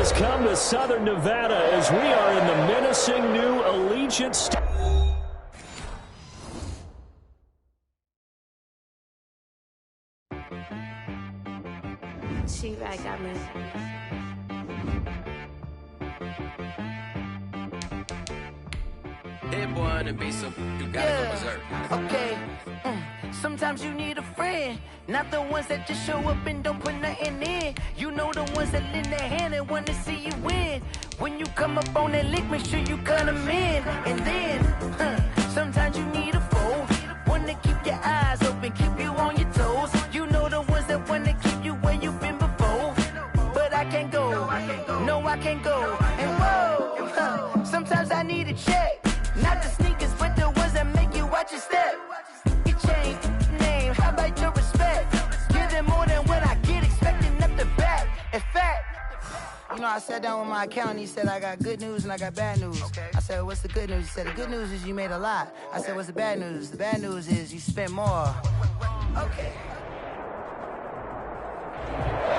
has come to Southern Nevada as we are in the menacing new Allegiant Stadium. She-Rag got me. Hit one and be some, you gotta go berserk. Okay. Sometimes you need a friend, not the ones that just show up and don't put nothing in. You know the ones that lend their hand and want to see you win. When you come up on that lick, make sure you cut them in. And then, sometimes you need a foe, one to keep your eyes open, keep you on your toes. You know the ones that want to keep you where you've been before. But I can't go, no I can't go. And whoa, sometimes I need a check. Not the sneakers, but the ones that make you watch your step. You change name, how about your respect? Give them more than what I get, expecting up the back. In fact, you know, I sat down with my accountant, he said, I got good news and I got bad news. I said, what's the good news? He said, the good news is you made a lot. I said, what's the bad news? The bad news is you spent more. Okay.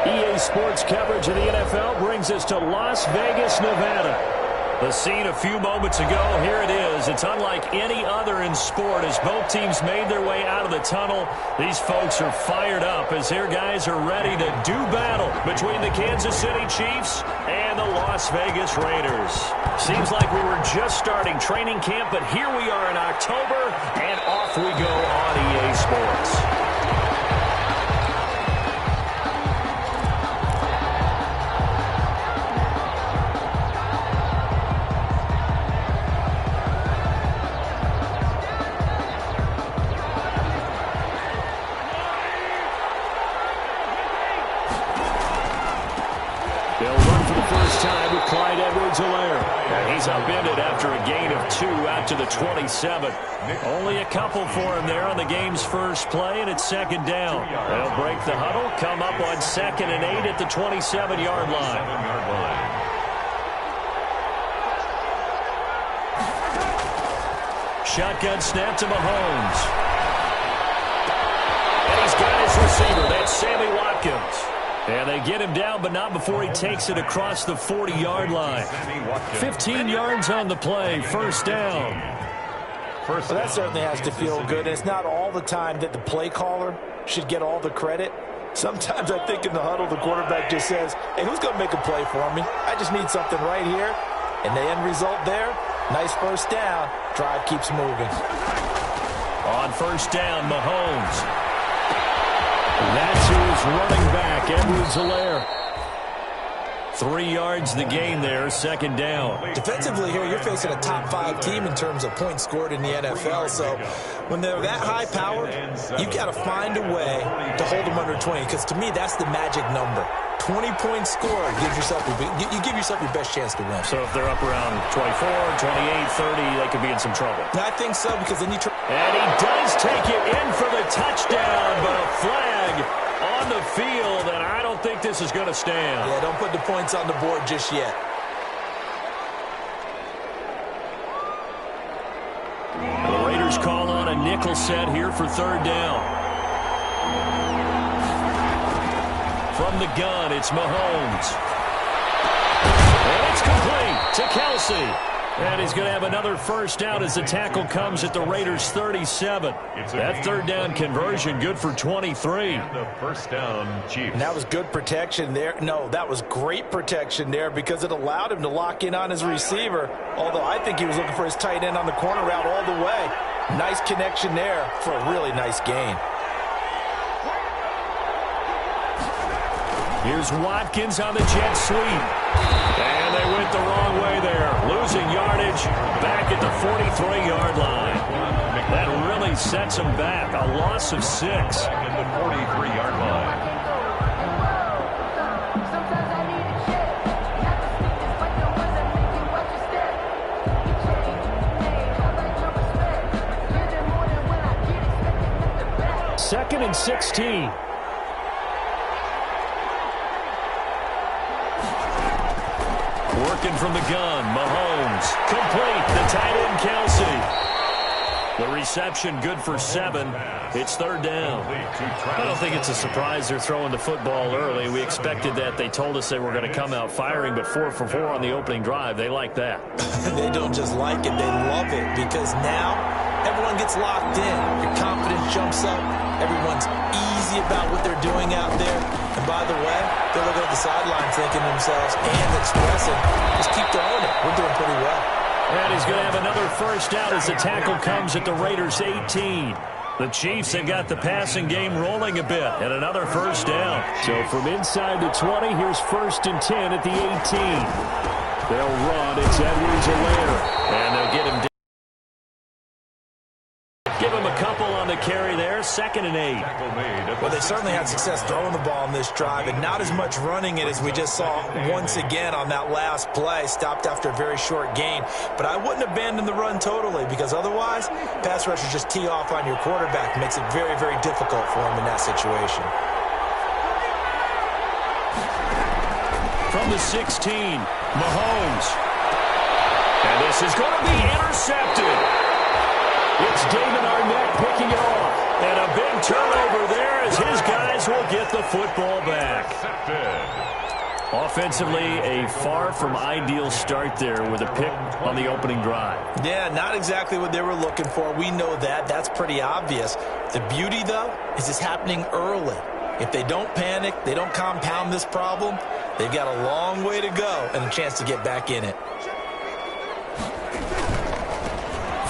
EA Sports coverage of the NFL brings us to Las Vegas, Nevada. The scene a few moments ago, here it is. It's unlike any other in sport as both teams made their way out of the tunnel. These folks are fired up as their guys are ready to do battle between the Kansas City Chiefs and the Las Vegas Raiders. Seems like we were just starting training camp, but here we are in October, and off we go on EA Sports. Clyde Edwards-Helaire. And he's upended after a gain of 2 out to the 27. Only a couple for him there on the game's first play, and it's second down. They'll break the huddle, come up on 2nd and 8 at the 27-yard line. Shotgun snap to Mahomes. And he's got his receiver. That's Sammy Watkins. And they get him down, but not before he takes it across the 40-yard line. 15 yards on the play, first down. Well, that certainly has to feel good. It's not all the time that the play caller should get all the credit. Sometimes I think in the huddle, the quarterback just says, hey, who's going to make a play for me? I just need something right here. And the end result there, nice first down. Drive keeps moving. On first down, Mahomes. That's his running back, Edwards-Helaire. 3 yards the gain there, second down. Defensively here, you're facing a top 5 team in terms of points scored in the NFL. So when they're that high powered, you've got to find a way to hold them under 20. Because to me, that's the magic number. 20 points scored gives yourself you give yourself your best chance to win. So if they're up around 24, 28, 30, they could be in some trouble. I think so, because then you try. And he does take it in for the touchdown, but a flag on the field, and I don't think this is going to stand. Yeah, don't put the points on the board just yet. The Raiders call on a nickel set here for third down. From the gun, it's Mahomes. And it's complete to Kelsey. And he's going to have another first down as the tackle comes at the Raiders' 37. That third down conversion good for 23. The first down, Chiefs. And that was good protection there. No, that was great protection there because it allowed him to lock in on his receiver. Although I think he was looking for his tight end on the corner route all the way. Nice connection there for a really nice gain. Here's Watkins on the jet sweep. And they went the wrong way there. Losing yardage back at the 43-yard line. That really sets them back. A loss of 6. Back at the 43-yard line. Second and 16. Working from the gun, Mahomes. Complete, the tight end, Kelsey. The reception good for 7. It's third down. I don't think it's a surprise they're throwing the football early. We expected that. They told us they were going to come out firing, but 4 for 4 on the opening drive. They like that. They don't just like it, they love it, because now everyone gets locked in. Your confidence jumps up. Everyone's easy about what they're doing out there. And by the way, they're looking at the sideline thinking to themselves and expressing, just keep throwing it. We're doing pretty well. And he's going to have another first down as the tackle comes at the Raiders' 18. The Chiefs have got the passing game rolling a bit, and another first down. So from inside the 20, here's 1st and 10 at the 18. They'll run. It's Edwards-Helaire, and they'll get him down. Give him a couple on the carry there. 2nd and 8. Well, they certainly had success throwing the ball in this drive, and not as much running it as we just saw once again on that last play. Stopped after a very short gain. But I wouldn't abandon the run totally, because otherwise, pass rushers just tee off on your quarterback. Makes it very, very difficult for him in that situation. From the 16, Mahomes. And this is going to be intercepted. It's David Arnett picking it off. And a big turnover there as his guys will get the football back. Offensively, a far from ideal start there with a pick on the opening drive. Yeah, not exactly what they were looking for. We know that. That's pretty obvious. The beauty, though, is it's happening early. If they don't panic, they don't compound this problem, they've got a long way to go and a chance to get back in it.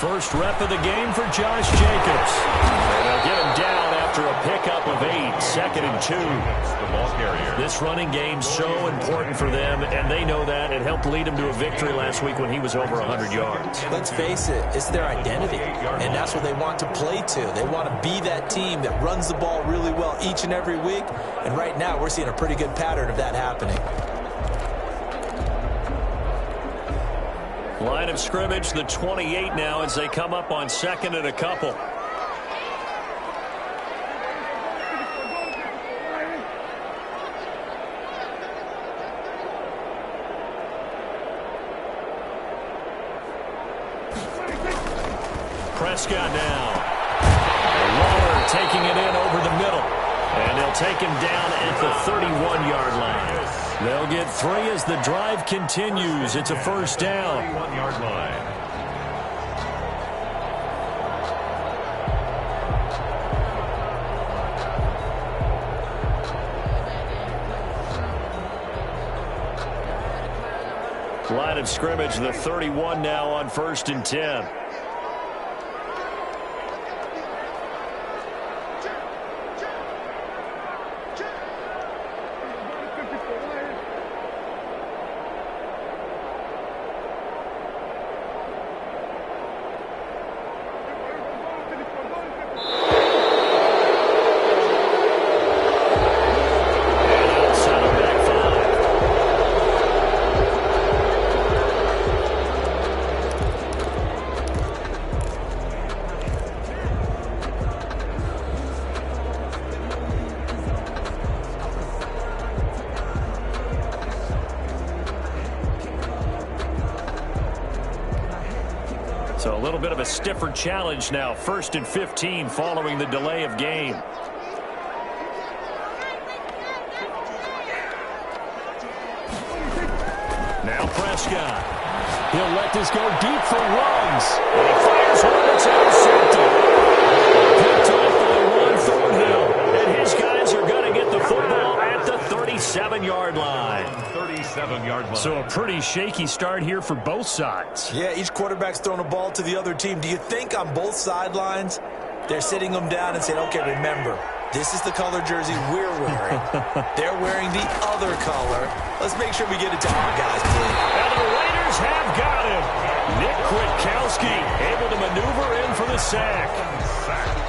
First rep of the game for Josh Jacobs. And they'll get him down after a pickup of 8. 2nd and 2. The ball carrier. This running game's so important for them, and they know that. It helped lead him to a victory last week when he was over 100 yards. Let's face it, it's their identity, and that's what they want to play to. They want to be that team that runs the ball really well each and every week, and right now we're seeing a pretty good pattern of that happening. Line of scrimmage, the 28 now as they come up on 2nd and a couple. Prescott now. Waller taking it in over the middle. And they'll take him down at the 31-yard line. They'll get 3 as the drive continues. It's a first down. 31-yard line. Line of scrimmage, the 31 now on 1st and 10. So a little bit of a stiffer challenge now. 1st and 15 following the delay of game. Now Prescott. He'll let this go deep for runs. And he fires one that's intercepted. Picked off by Juan Thornhill. And his guys are going to get the football at the 37-yard line. 37-yard line. So a pretty shaky start here for both sides. Yeah, each quarterback's throwing a ball to the other team. Do you think on both sidelines they're sitting them down and saying, okay, remember, this is the color jersey we're wearing. They're wearing the other color. Let's make sure we get it to our guys, please. And the Raiders have got him. Nick Kwiatkowski able to maneuver in for the sack.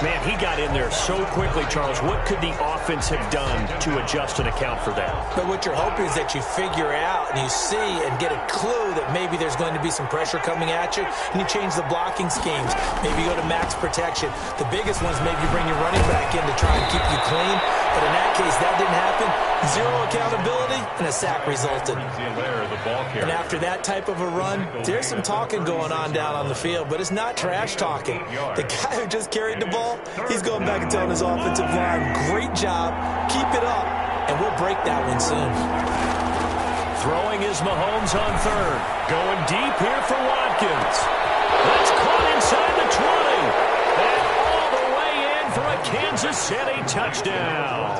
Man, he got in there so quickly, Charles. What could the offense have done to adjust and account for that? But what you're hoping is that you figure out and you see and get a clue that maybe there's going to be some pressure coming at you, and you change the blocking schemes. Maybe you go to max protection. The biggest ones, maybe you bring your running back in to try and keep you clean. But in that case, that didn't happen. Zero accountability, and a sack resulted. And after that type of a run, there's some talking going on down on the field, but it's not trash talking. The guy who just carried the ball, he's going back and telling his offensive line, great job, keep it up, and we'll break that one soon. Throwing is Mahomes on third. Going deep here for Watkins. That's caught inside the 20. And all the way in for a Kansas City touchdown.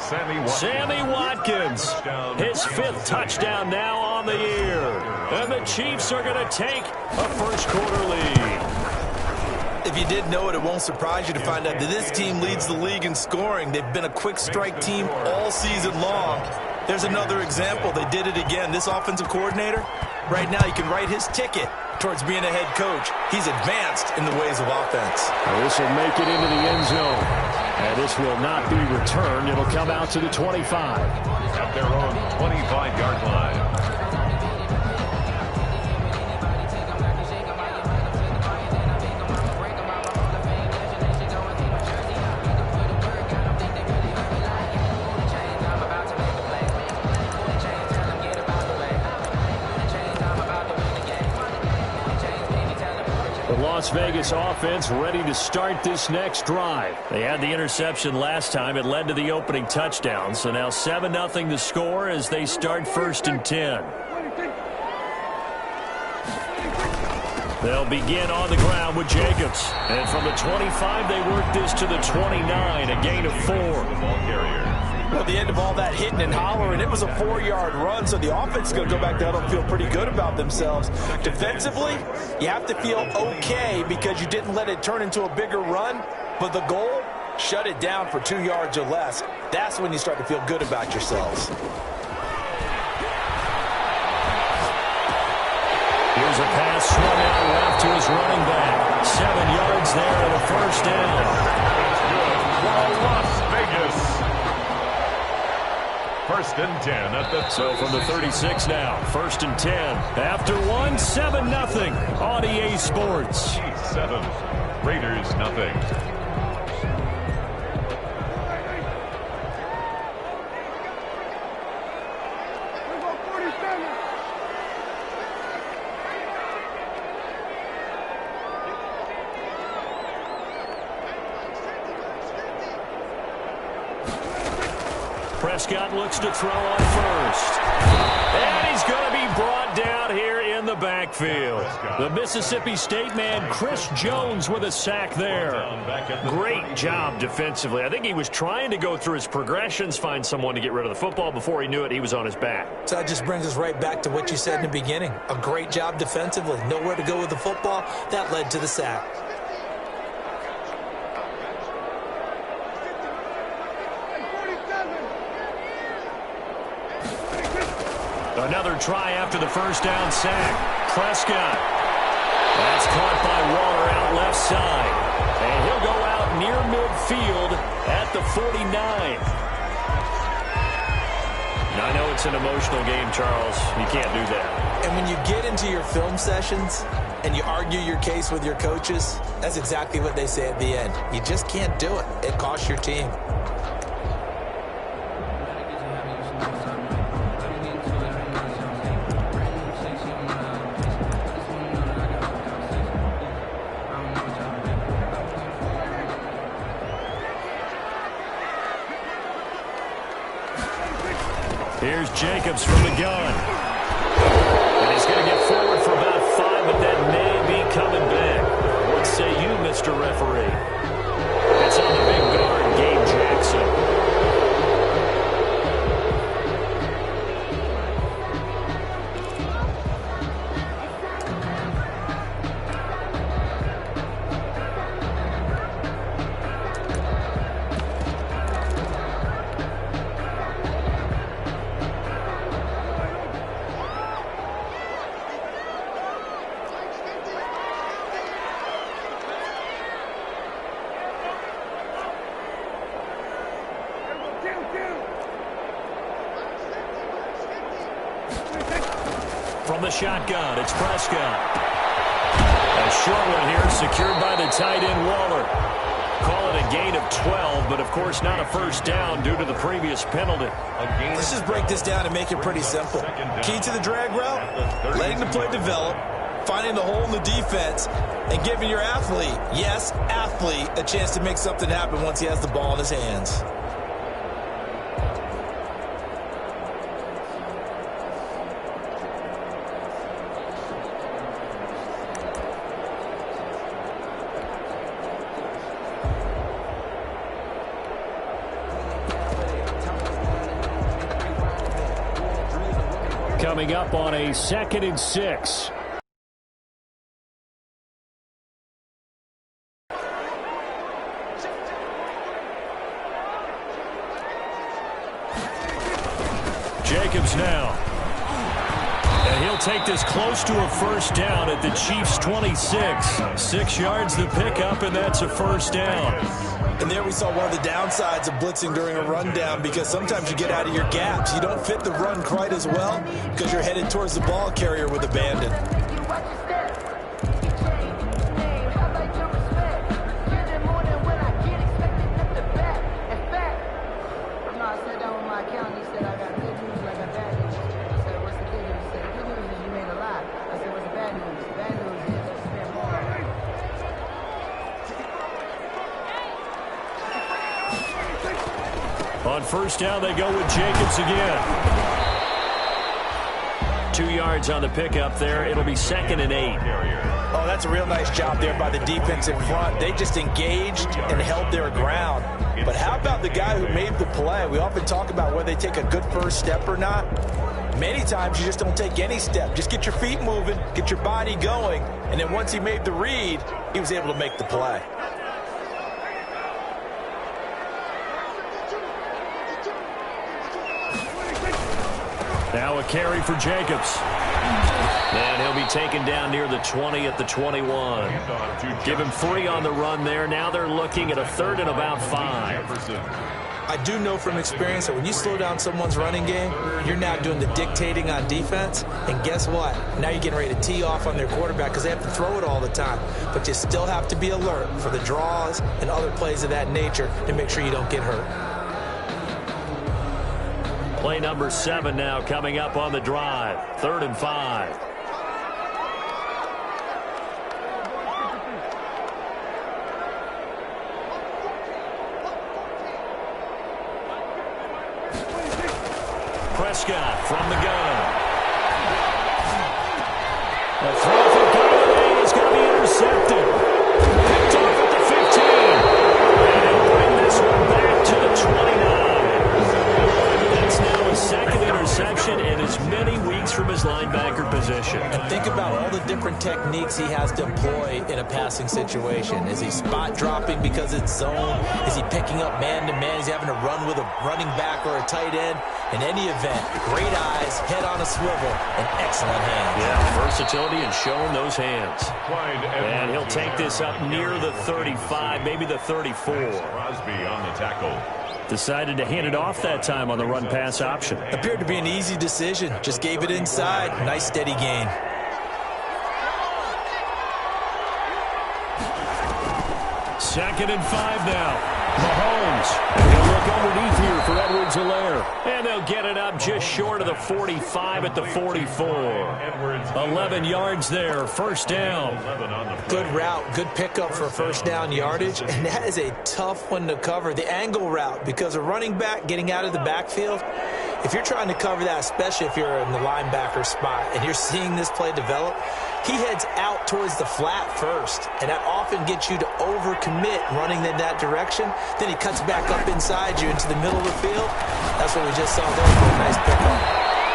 Sammy Watkins, his 5th touchdown now on the year. And the Chiefs are going to take a first-quarter lead. If you didn't know it, it won't surprise you to find out that this team leads the league in scoring. They've been a quick strike team all season long. There's another example. They did it again. This offensive coordinator, right now, you can write his ticket towards being a head coach. He's advanced in the ways of offense. This will make it into the end zone. And this will not be returned. It'll come out to the 25. At their own 25-yard line. Las Vegas offense ready to start this next drive. They had the interception last time. It led to the opening touchdown. So now 7-0 the score as they start 1st and 10. They'll begin on the ground with Jacobs. And from the 25, they work this to the 29, a gain of 4. Ball carrier. Well, at the end of all that hitting and hollering, it was a 4-yard run, so the offense is going to go back down and feel pretty good about themselves. Defensively, you have to feel okay because you didn't let it turn into a bigger run, but the goal, shut it down for 2 yards or less. That's when you start to feel good about yourselves. Here's a pass swung out left to his running back. 7 yards there and a first down. Las Vegas. 1st and 10 at the... So from the 36 now, 1st and 10. After 1, 7-0 on EA Sports. 7, Raiders nothing. Prescott looks to throw on first. And he's going to be brought down here in the backfield. The Mississippi State man, Chris Jones, with a sack there. Great job defensively. I think he was trying to go through his progressions, find someone to get rid of the football. Before he knew it, he was on his back. So that just brings us right back to what you said in the beginning. A great job defensively. Nowhere to go with the football. That led to the sack. Another try after the first down sack. Prescott. That's caught by Waller out left side. And he'll go out near midfield at the 49. Now, I know it's an emotional game, Charles. You can't do that. And when you get into your film sessions and you argue your case with your coaches, that's exactly what they say at the end. You just can't do it. It costs your team. Here's Jacobs from the gun. And he's going to get forward for about 5, but that may be coming back. What say you, Mr. Referee? It's on the big guard, Gabe Jackson. From the shotgun, it's Prescott. A short one here, secured by the tight end, Waller. Call it a gain of 12, but of course not a first down due to the previous penalty. Let's just break this down and make it pretty simple. Key to the drag route, letting the play develop, finding the hole in the defense, and giving your athlete, yes, athlete, a chance to make something happen once he has the ball in his hands. Coming up on a 2nd and 6. Jacobs now. And he'll take this close to a first down at the Chiefs' 26. 6 yards the pickup, and that's a first down. And there we saw one of the downsides of blitzing during a rundown, because sometimes you get out of your gaps. You don't fit the run quite as well because you're headed towards the ball carrier with abandon. On first down, they go with Jacobs again. 2 yards on the pickup there. It'll be 2nd and 8. Oh, that's a real nice job there by the defense in front. They just engaged and held their ground. But how about the guy who made the play? We often talk about whether they take a good first step or not. Many times you just don't take any step. Just get your feet moving, get your body going, and then once he made the read, he was able to make the play. Now a carry for Jacobs. And he'll be taken down near the 20 at the 21. Give him 3 on the run there. Now they're looking at a 3rd and about 5. I do know from experience that when you slow down someone's running game, you're now doing the dictating on defense. And guess what? Now you're getting ready to tee off on their quarterback because they have to throw it all the time. But you still have to be alert for the draws and other plays of that nature to make sure you don't get hurt. Play number 7 now coming up on the drive. 3rd and 5. Prescott from the gun. A throw for Golladay is going to be intercepted. Picked off at the 15. And he'll bring this one back to the 29. That's now a 2nd interception and as many weeks from his linebacker position. And think about all the different techniques he has to employ in a passing situation. Is he spot dropping because it's zone? Is he picking up man-to-man? Is he having to run with a running back or a tight end? In any event, great eyes, head on a swivel, and excellent hands. Yeah, versatility and showing those hands. And he'll take this up near the 35, maybe the 34. Crosby on the tackle. Decided to hand it off that time on the run-pass option. Appeared to be an easy decision. Just gave it inside. Nice steady gain. Second and 5 now. Mahomes. He'll look underneath here for Edwards-Helaire. And they'll get it up just short of the 45 at the 44. 11 yards there. First down. Good route. Good pickup for first down yardage. And that is a tough one to cover. The angle route, because a running back getting out of the backfield, if you're trying to cover that, especially if you're in the linebacker spot and you're seeing this play develop, he heads out towards the flat first, and that often gets you to overcommit running in that direction. Then he cuts back up inside you into the middle of the field. That's what we just saw there for a nice pickup.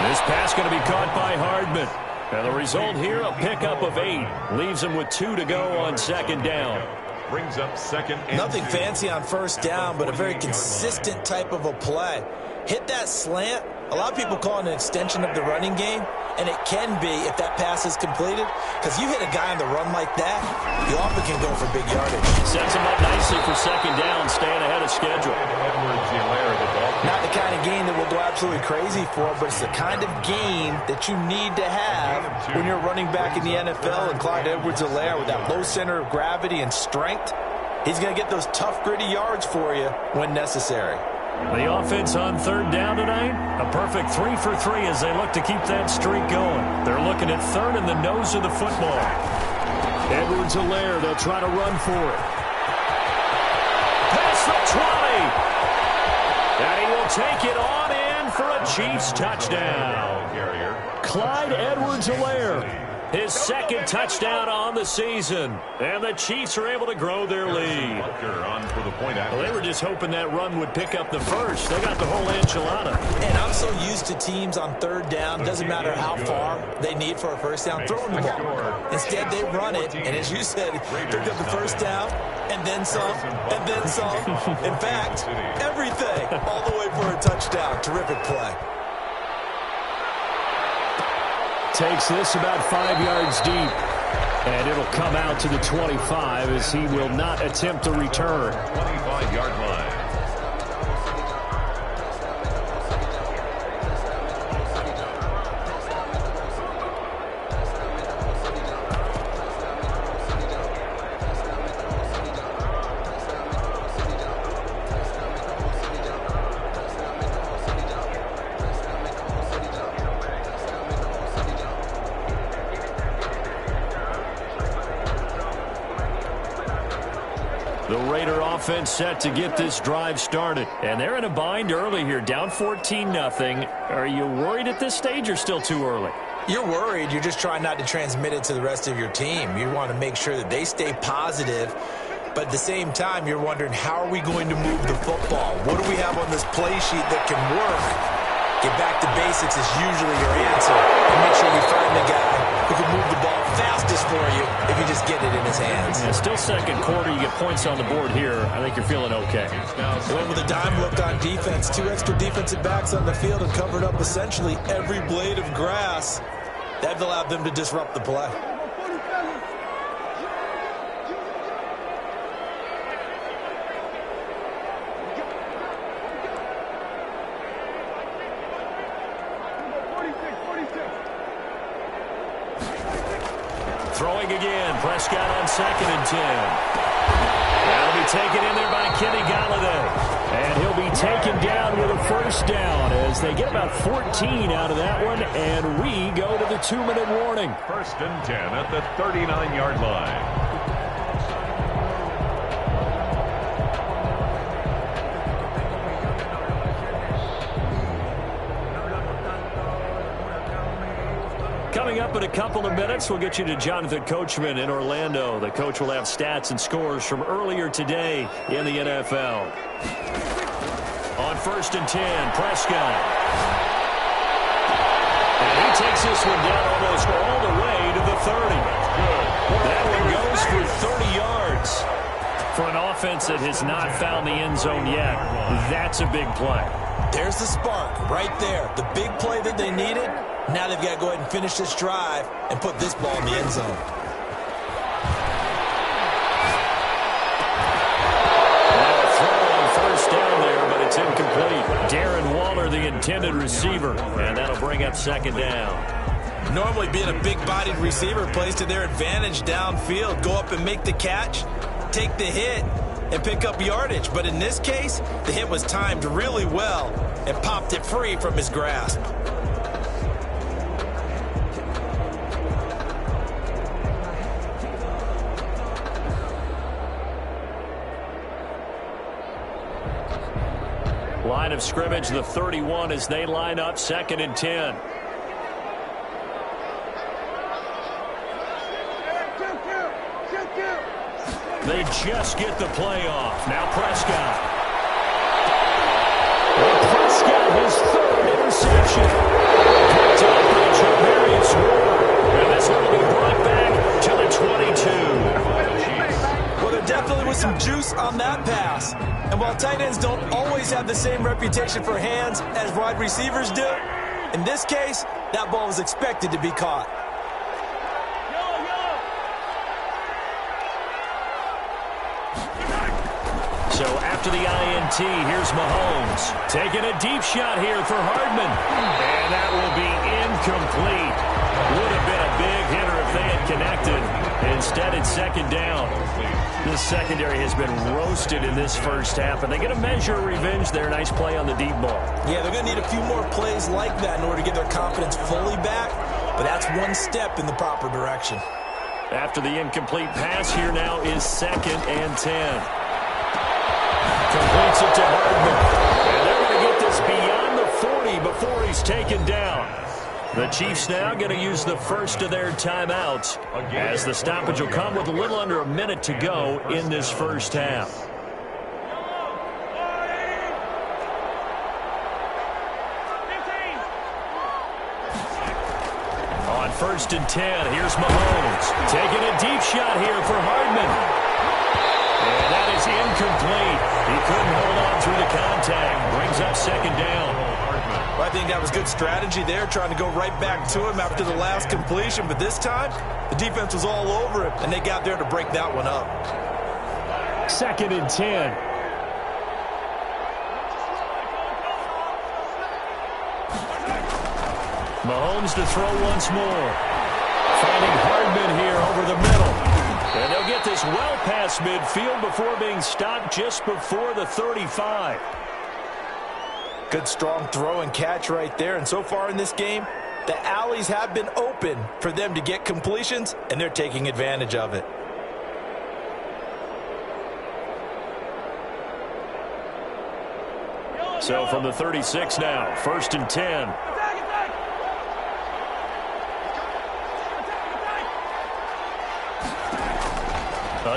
This pass going to be caught by Hardman. And the result here, a pickup of 8. Leaves him with 2 to go on 2nd down. Brings up 2nd and Nothing 2. fancy on first down, but a very consistent type of a play. Hit that slant. A lot of people call it an extension of the running game, and it can be if that pass is completed, because you hit a guy on the run like that, you often can go for big yardage. Sets him up nicely for 2nd down, staying ahead of schedule. Not the kind of gain that we'll go absolutely crazy for, but it's the kind of gain that you need to have when you're running back in the NFL, and Clyde Edwards-Helaire with that low center of gravity and strength. He's going to get those tough, gritty yards for you when necessary. The offense on third down tonight, a perfect 3 for 3 as they look to keep that streak going. They're looking at third in the nose of the football. Edwards-Helaire, they'll try to run for it. Past the 20. And he will take it on in for a Chiefs touchdown. Clyde Edwards-Helaire, his second touchdown on the season. And the Chiefs are able to grow their lead. Well, they were just hoping that run would pick up the first. They got the whole enchilada. And I'm so used to teams on third down, doesn't matter how far they need for a first down, throwing the ball. Instead, they run it, and as you said, pick up the first down, and then some, and then some. In fact, everything, all the way for a touchdown. Terrific play. Takes this about 5 yards deep. And it'll come out to the 25 as he will not attempt a return. 25-yard line. The Raider offense set to get this drive started. And they're in a bind early here, down 14-0. Are you worried at this stage or still too early? You're worried. You're just trying not to transmit it to the rest of your team. You want to make sure that they stay positive. But at the same time, you're wondering, how are we going to move the football? What do we have on this play sheet that can work? Get back to basics is usually your answer. And make sure you find the guy who can move the ball fastest for you if you just get it in his hands. Yeah, still second quarter. You get points on the board here. I think you're feeling okay. They went with a dime look on defense. 2 extra defensive backs on the field and covered up essentially every blade of grass. That allowed them to disrupt the play. Throwing again. Prescott on 2nd and 10. That'll be taken in there by Kenny Golladay. And he'll be taken down with a first down as they get about 14 out of that one. And we go to the 2-minute warning. 1st and 10 at the 39-yard line. Coming up in a couple of minutes, we'll get you to Jonathan Coachman in Orlando. The coach will have stats and scores from earlier today in the NFL. On 1st and 10, Prescott. And he takes this one down almost all the way to the 30. That one goes for 30 yards. For an offense that has not found the end zone yet, that's a big play. There's the spark right there. The big play that they needed. Now they've got to go ahead and finish this drive and put this ball in the end zone. Throw on first down there, but it's incomplete. Darren Waller, the intended receiver, and that'll bring up 2nd down. Normally being a big-bodied receiver plays to their advantage downfield. Go up and make the catch, take the hit, and pick up yardage. But in this case, the hit was timed really well and popped it free from his grasp. Line of scrimmage, the 31 as they line up 2nd and 10. They just get the play off. Now Prescott. And Prescott, his 3rd interception. Picked up by Javarius Ward. And this one will be brought back to the 22. Well, there definitely was some juice on that pass. And while tight ends don't always have the same reputation for hands as wide receivers do, in this case, that ball was expected to be caught. So after the INT, here's Mahomes. Taking a deep shot here for Hardman. And that will be incomplete. Would have been a big hitter if they had connected. Instead, it's second down. This secondary has been roasted in this first half, and they get a measure of revenge there. Nice play on the deep ball. Yeah, they're going to need a few more plays like that in order to get their confidence fully back, but that's one step in the proper direction. After the incomplete pass, here now is 2nd and 10. Completes it to Hardman. And they're going to get this beyond the 40 before he's taken down. The Chiefs now going to use the first of their timeouts as the stoppage will come with a little under a minute to go in this first half. On 1st and 10, here's Mahomes. Taking a deep shot here for Hardman. And that is incomplete. He couldn't hold on through the contact. Brings up 2nd down. Well, I think that was good strategy there, trying to go right back to him after the last completion. But this time, the defense was all over him, and they got there to break that one up. 2nd and 10. Mahomes to throw once more. Finding Hardman here over the middle. And they'll get this well past midfield before being stopped just before the 35. Good strong throw and catch right there. And so far in this game, the alleys have been open for them to get completions, and they're taking advantage of it. So from the 36 now, 1st and 10.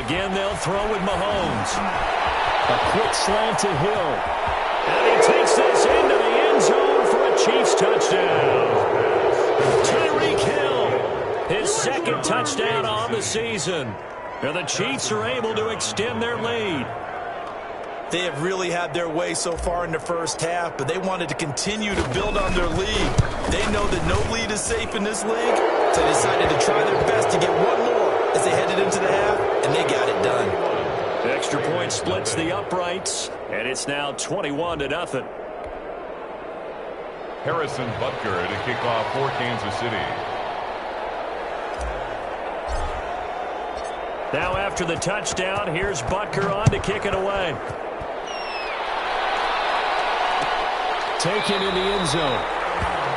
Again, they'll throw with Mahomes. A quick slant to Hill. And he takes this into the end zone for a Chiefs touchdown. Tyreek Hill, his 2nd touchdown on the season. And the Chiefs are able to extend their lead. They have really had their way so far in the first half, but they wanted to continue to build on their lead. They know that no lead is safe in this league, so they decided to try their best to get one more as they headed into the half, and they got it done. The extra point splits the uprights, and it's now 21-0. Harrison Butker to kick off for Kansas City. Now after the touchdown, here's Butker on to kick it away. Taken in the end zone.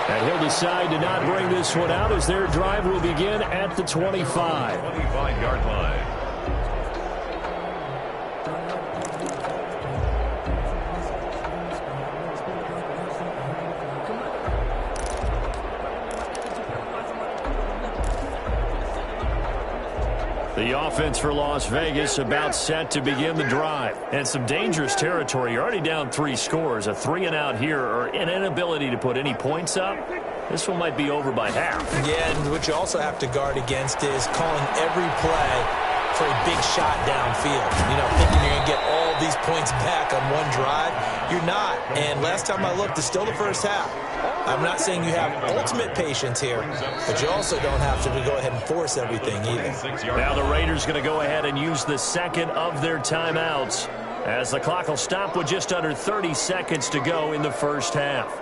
And he'll decide to not bring this one out as their drive will begin at the 25. 25-yard line. The offense for Las Vegas about set to begin the drive. And some dangerous territory. You're already down 3 scores. A 3-and-out here or an inability to put any points up. This one might be over by half. Yeah, and what you also have to guard against is calling every play for a big shot downfield. You know, thinking you're going to get all these points back on one drive. You're not. And last time I looked, it's still the first half. I'm not saying you have ultimate patience here, but you also don't have to go ahead and force everything either. Now the Raiders going to go ahead and use the 2nd of their timeouts as the clock will stop with just under 30 seconds to go in the first half.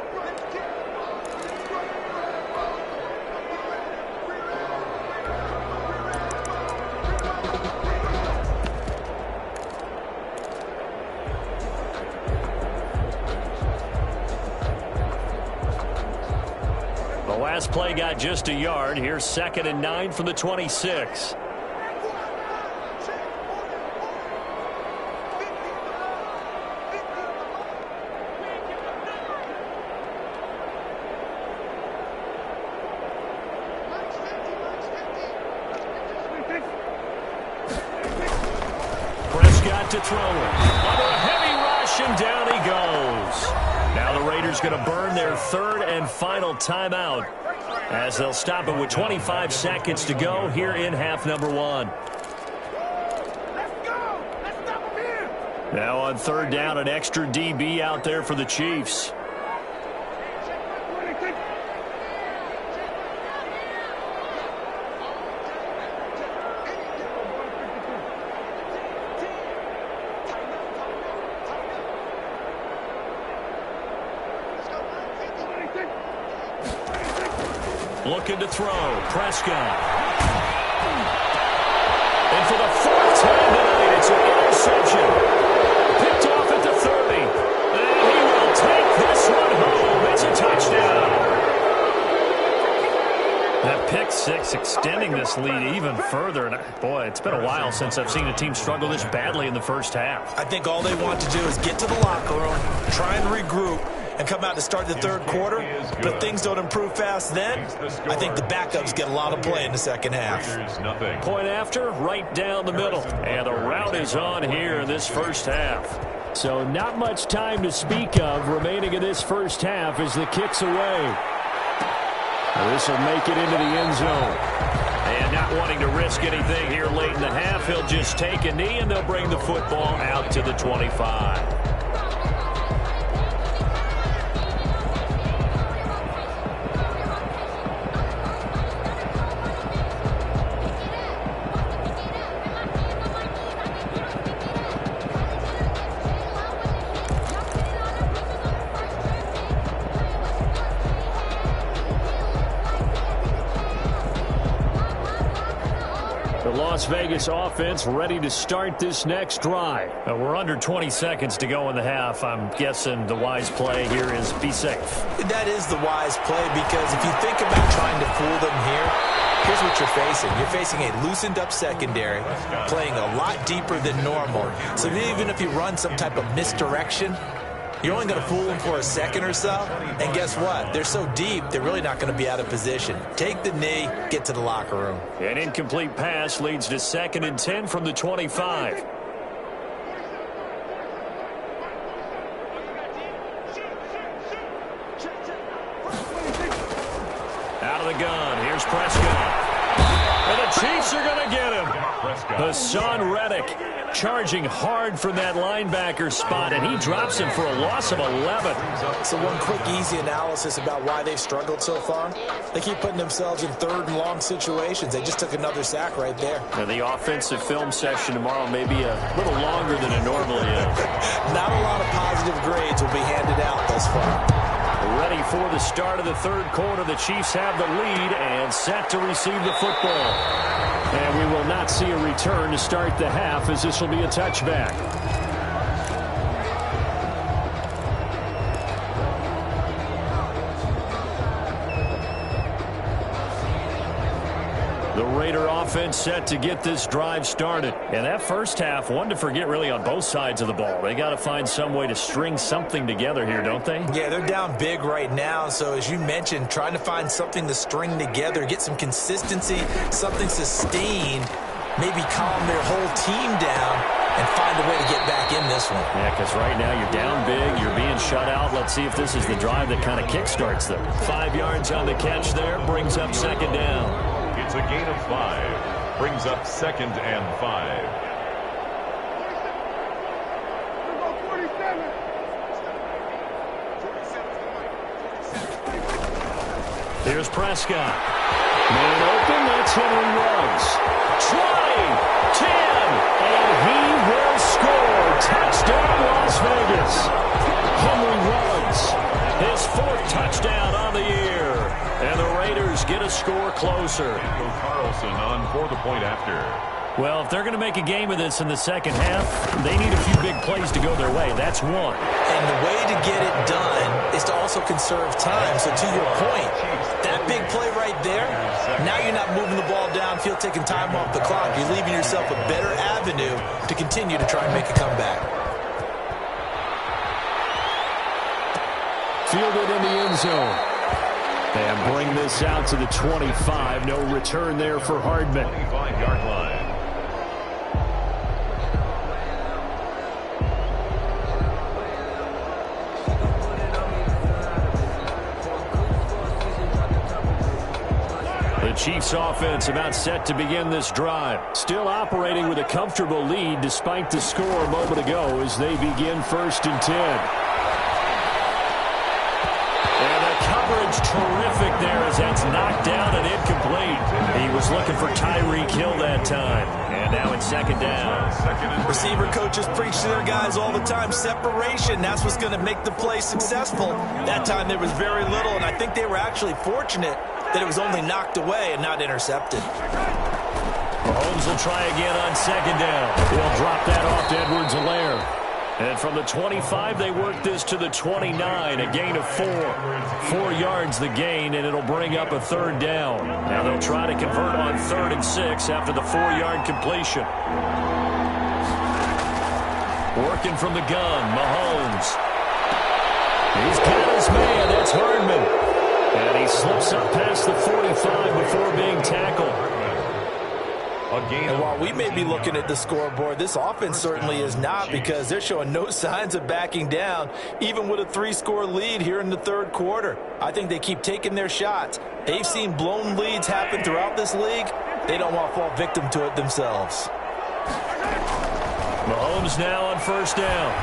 Last play got just a yard. Here's 2nd and 9 from the 26. Prescott to throw it. Under a heavy rush, and down he goes. Now the Raiders going to burn their 3rd and final timeout as they'll stop it with 25 seconds to go here in half number 1. Now on 3rd down, an extra DB out there for the Chiefs. Looking to throw. Prescott. Bucs extending this lead even further. And boy, it's been a while since I've seen a team struggle this badly in the first half. I think all they want to do is get to the locker room, try and regroup, and come out to start the third quarter. But if things don't improve fast then, I think the backups get a lot of play in the second half. Point after, right down the middle. And the route is on here in this first half. So not much time to speak of remaining in this first half as the kick's away. This will make it into the end zone. And not wanting to risk anything here late in the half, he'll just take a knee and they'll bring the football out to the 25. Las Vegas offense ready to start this next drive. We're under 20 seconds to go in the half. I'm guessing the wise play here is be safe. That is the wise play, because if you think about trying to fool them here, here's what you're facing. You're facing a loosened up secondary, playing a lot deeper than normal. So even if you run some type of misdirection, you're only going to fool them for a second or so. And guess what? They're so deep, they're really not going to be out of position. Take the knee, get to the locker room. An incomplete pass leads to 2nd and 10 from the 25. Out of the gun. Here's Prescott. And the Chiefs are going to get him. Hassan Reddick charging hard from that linebacker spot, and he drops him for a loss of 11. So one quick, easy analysis about why they've struggled so far. They keep putting themselves in 3rd and long situations. They just took another sack right there. Now, the offensive film session tomorrow may be a little longer than it normally is. Not a lot of positive grades will be handed out thus far. Ready for the start of the 3rd quarter. The Chiefs have the lead and set to receive the football. And we will not see a return to start the half, as this will be a touchback. The Raider offense set to get this drive started. And that first half, one to forget really on both sides of the ball. They got to find some way to string something together here, don't they? Yeah, they're down big right now. So as you mentioned, trying to find something to string together, get some consistency, something sustained, maybe calm their whole team down and find a way to get back in this one. Yeah, because right now you're down big, you're being shut out. Let's see if this is the drive that kind of kickstarts them. 5 yards on the catch there, brings up 2nd down. It's a gain of 5. Brings up 2nd and 5. Here's Prescott. Man open, that's Henry Ruggs. Trying, 10, and he will score. Touchdown, Las Vegas. Henry Ruggs, his 4th touchdown on the year. And the Raiders get a score closer. Carlson on for the point after. Well, if they're going to make a game of this in the second half, they need a few big plays to go their way. That's one. And the way to get it done is to also conserve time. So to your point, that big play right there, now you're not moving the ball downfield, taking time off the clock. You're leaving yourself a better avenue to continue to try and make a comeback. Fielded in the end zone. And bring this out to the 25. No return there for Hardman. 25-yard line. The Chiefs offense about set to begin this drive. Still operating with a comfortable lead despite the score a moment ago as they begin 1st and 10. Terrific there as that's knocked down and incomplete. He was looking for Tyreek Hill that time. And now it's 2nd down. Receiver coaches preach to their guys all the time. Separation, that's what's going to make the play successful. That time there was very little, and I think they were actually fortunate that it was only knocked away and not intercepted. Mahomes will try again on 2nd down. He'll drop that off to Edwards-Helaire. And from the 25, they work this to the 29, a gain of 4. 4 yards the gain, and it'll bring up a third down. Now they'll try to convert on 3rd and 6 after the 4-yard completion. Working from the gun, Mahomes. He's got his man, that's Hardman. And he slips up past the 45 before being tackled. And while we may be looking at the scoreboard, this offense certainly is not, because they're showing no signs of backing down, even with a 3-score lead here in the 3rd quarter. I think they keep taking their shots. They've seen blown leads happen throughout this league. They don't want to fall victim to it themselves. Mahomes now on 1st down.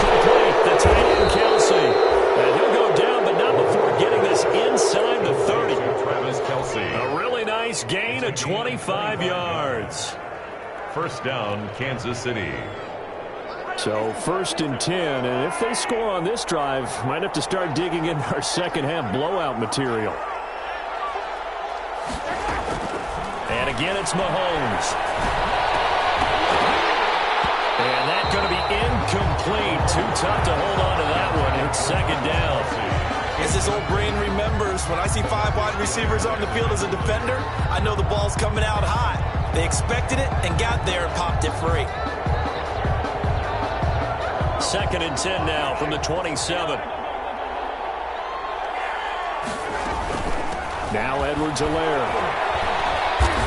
Complete, the tight end, Kelce. And he'll go down, but not before getting this inside the 30. Travis Kelce. A really nice gain of 25 yards. 1st down, Kansas City. So 1st and 10, and if they score on this drive, might have to start digging in our second-half blowout material. And again, it's Mahomes. And that's going to be incomplete. Too tough to hold on to that one. It's 2nd down. As this old brain remembers, when I see 5 wide receivers on the field as a defender, I know the ball's coming out hot. They expected it and got there and popped it free. 2nd and 10 now from the 27. Now Edwards-Helaire.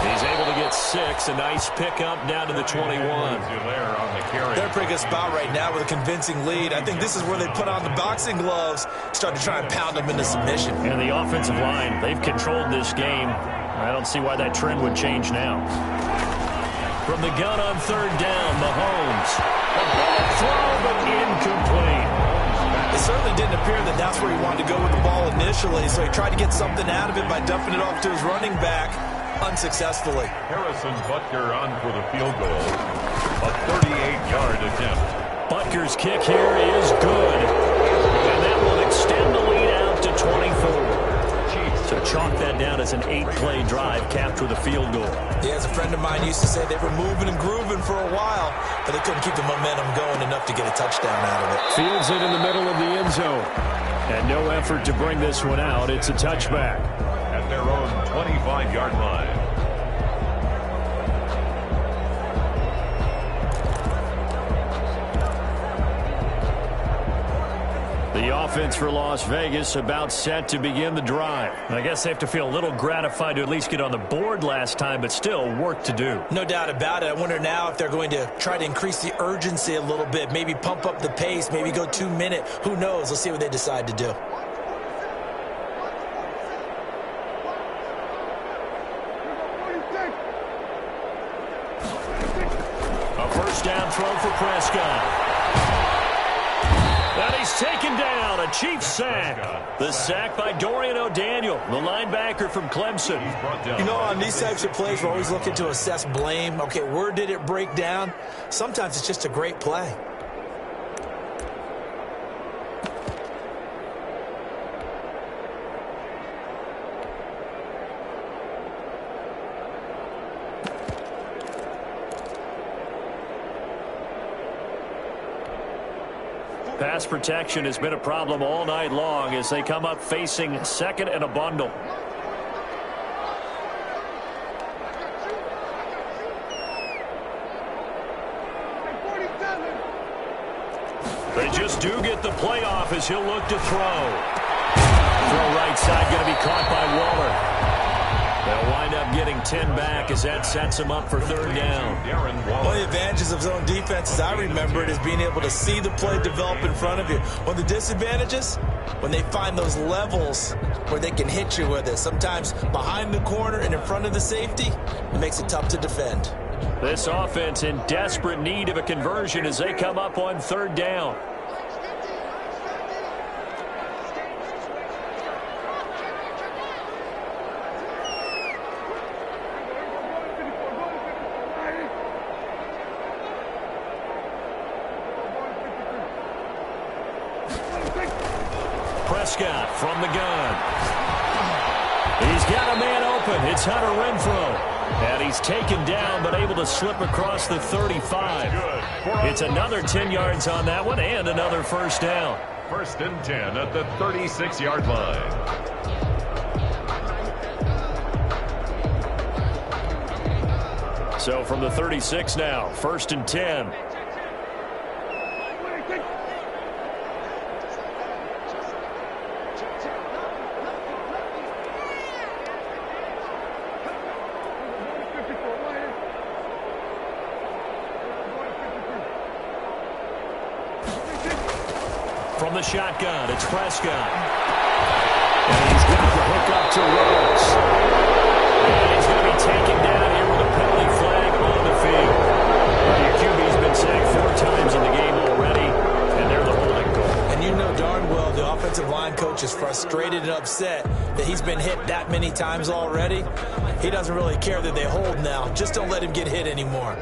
He's able to get 6. A nice pickup down to the 21. They're a pretty good spot right now with a convincing lead. I think this is where they put on the boxing gloves, start to try and pound them into submission. And the offensive line, they've controlled this game. I don't see why that trend would change now. From the gun on 3rd down, Mahomes. A big throw, but incomplete. It certainly didn't appear that that's where he wanted to go with the ball initially, so he tried to get something out of it by dumping it off to his running back. Unsuccessfully. Harrison Butker on for the field goal. A 38-yard attempt. Butker's kick here is good. And that will extend the lead out to 24. So chalk that down as an 8-play drive capped with a field goal. Yeah, as a friend of mine used to say, they were moving and grooving for a while, but they couldn't keep the momentum going enough to get a touchdown out of it. Fields it in the middle of the end zone. And no effort to bring this one out. It's a touchback. At their own 25-yard line. The offense for Las Vegas about set to begin the drive. I guess they have to feel a little gratified to at least get on the board last time, but still work to do. No doubt about it. I wonder now if they're going to try to increase the urgency a little bit, maybe pump up the pace, maybe go 2-minute. Who knows? Let's see what they decide to do. A 1st down throw for Prescott. And he's taken down, a Chiefs sack. The sack by Dorian O'Daniel, the linebacker from Clemson. You know, on these types of plays, we're always looking to assess blame. Okay, where did it break down? Sometimes it's just a great play. Pass protection has been a problem all night long as they come up facing 2nd and a bundle. They just do get the play off as he'll look to throw. Throw right side going to be caught by Waller. They'll wind up getting 10 back as that sets them up for 3rd down. One of the advantages of zone defense, as I remember it, is being able to see the play develop in front of you. One of the disadvantages, when they find those levels where they can hit you with it. Sometimes behind the corner and in front of the safety, it makes it tough to defend. This offense in desperate need of a conversion as they come up on 3rd down. Prescott from the gun. He's got a man open. It's Hunter Renfrow. And he's taken down but able to slip across the 35. It's another 10 yards on that one and another first down. 1st and 10 at the 36-yard line. So from the 36 now, 1st and 10. From the shotgun, it's Prescott. And he's got the hook up to Rhodes. And he's going to be taken down here with a penalty flag on the field. The QB's been sacked 4 times in the game already, and they're the holding call. And you know darn well the offensive line coach is frustrated and upset that he's been hit that many times already. He doesn't really care that they hold now. Just don't let him get hit anymore.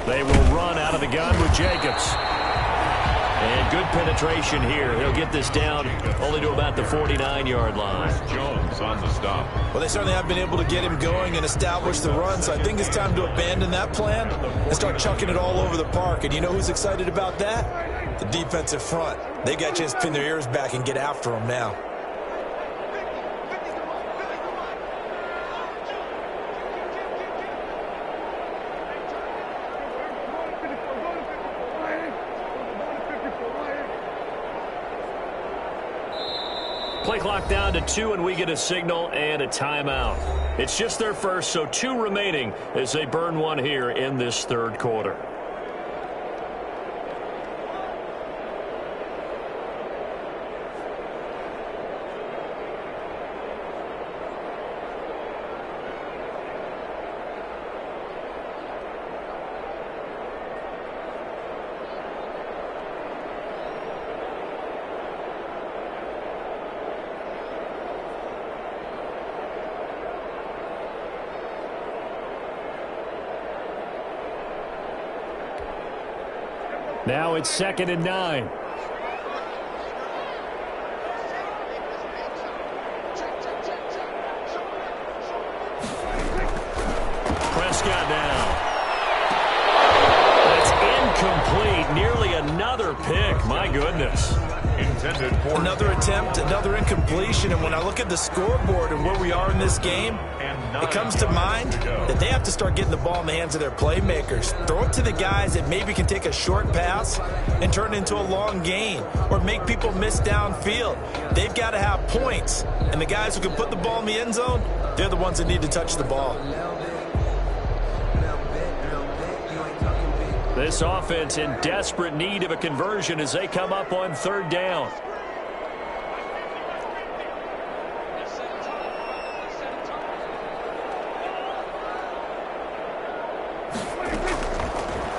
They will run out of the gun with Jacobs. And good penetration here. He'll get this down only to about the 49-yard line. Jones on the stop. Well, they certainly have been able to get him going and establish the run, so I think it's time to abandon that plan and start chucking it all over the park. And you know who's excited about that? The defensive front. They got a chance to pin their ears back and get after him now. Play clock down to 2, and we get a signal and a timeout. It's just their first, so 2 remaining as they burn one here in this 3rd quarter. Now it's 2nd and 9. Prescott now. That's incomplete. Nearly another pick. My goodness. Intended for another attempt, another incompletion, and when I look at the scoreboard and where we are in this game, it comes to mind that they have to start getting the ball in the hands of their playmakers. Throw it to the guys that maybe can take a short pass and turn it into a long gain or make people miss downfield. They've got to have points, and the guys who can put the ball in the end zone, they're the ones that need to touch the ball. This offense in desperate need of a conversion as they come up on 3rd down.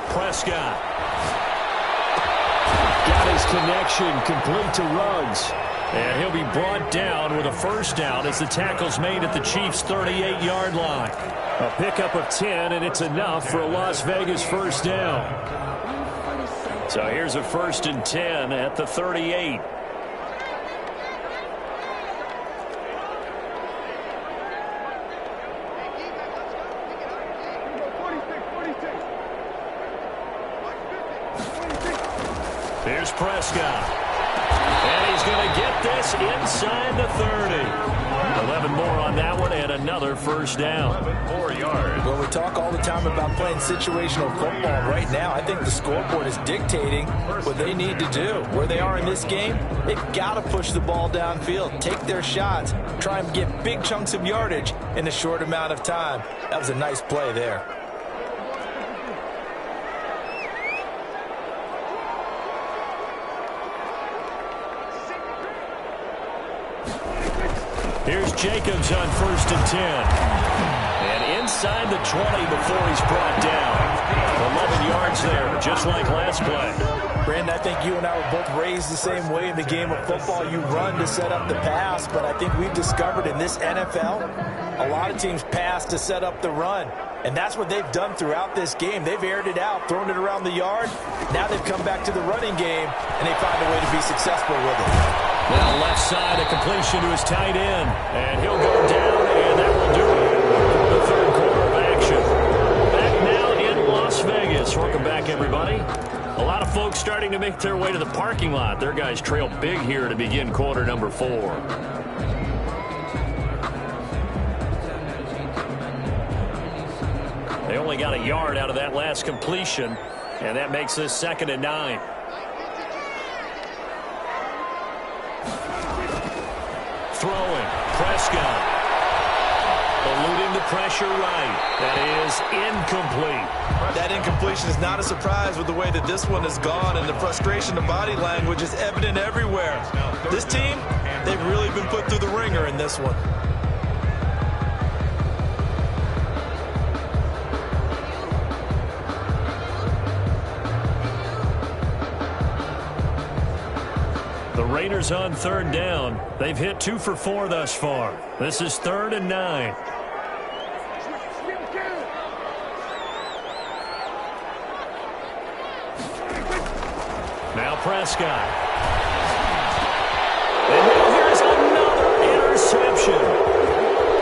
Prescott. Got his connection complete to Ruggs. And he'll be brought down with a first down as the tackle's made at the Chiefs' 38-yard line. A pickup of 10, and it's enough for a Las Vegas first down. So here's a 1st and 10 at the 38. Here's Prescott. And he's going to get this inside the 30. 11 more on that one and another first down. 11 more yards. Well, we talk all the time about playing situational football. Right now, I think the scoreboard is dictating what they need to do. Where they are in this game, they've got to push the ball downfield, take their shots, try and get big chunks of yardage in a short amount of time. That was a nice play there. Here's Jacobs on 1st and 10. And inside the 20 before he's brought down. 11 yards there, just like last play. Brandon, I think you and I were both raised the same way in the game of football. You run to set up the pass, but I think we've discovered in this NFL, a lot of teams pass to set up the run. And that's what they've done throughout this game. They've aired it out, thrown it around the yard. Now they've come back to the running game, and they find a way to be successful with it. Now left side, a completion to his tight end. And he'll go down, and that will do it for the third quarter of action. Back now in Las Vegas. Welcome back, everybody. A lot of folks starting to make their way to the parking lot. Their guys trail big here to begin quarter number 4. They only got a yard out of that last completion, and that makes this 2nd and 9. Throwing, Prescott. Eluding the pressure right. That is incomplete. That incompletion is not a surprise with the way that this one has gone, and the frustration, the body language is evident everywhere. This team, they've really been put through the ringer in this one. The Raiders on 3rd down. They've hit 2 for 4 thus far. This is 3rd and 9. Now Prescott. And now here's another interception.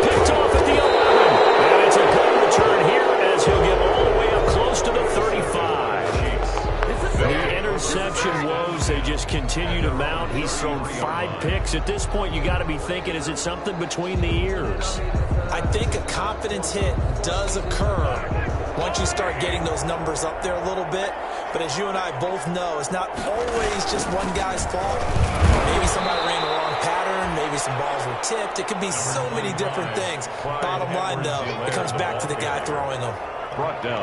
Picked off at the 11. And it's a good return here as he'll get all the way up close to the 35. The interception woes, they just continue to mount. He's thrown 5 picks. At this point, you got to be thinking, is it something between the ears? I think a confidence hit does occur once you start getting those numbers up there a little bit. But as you and I both know, it's not always just one guy's fault. Maybe somebody ran the wrong pattern. Maybe some balls were tipped. It could be so many different things. Bottom line, though, it comes back to the guy throwing them.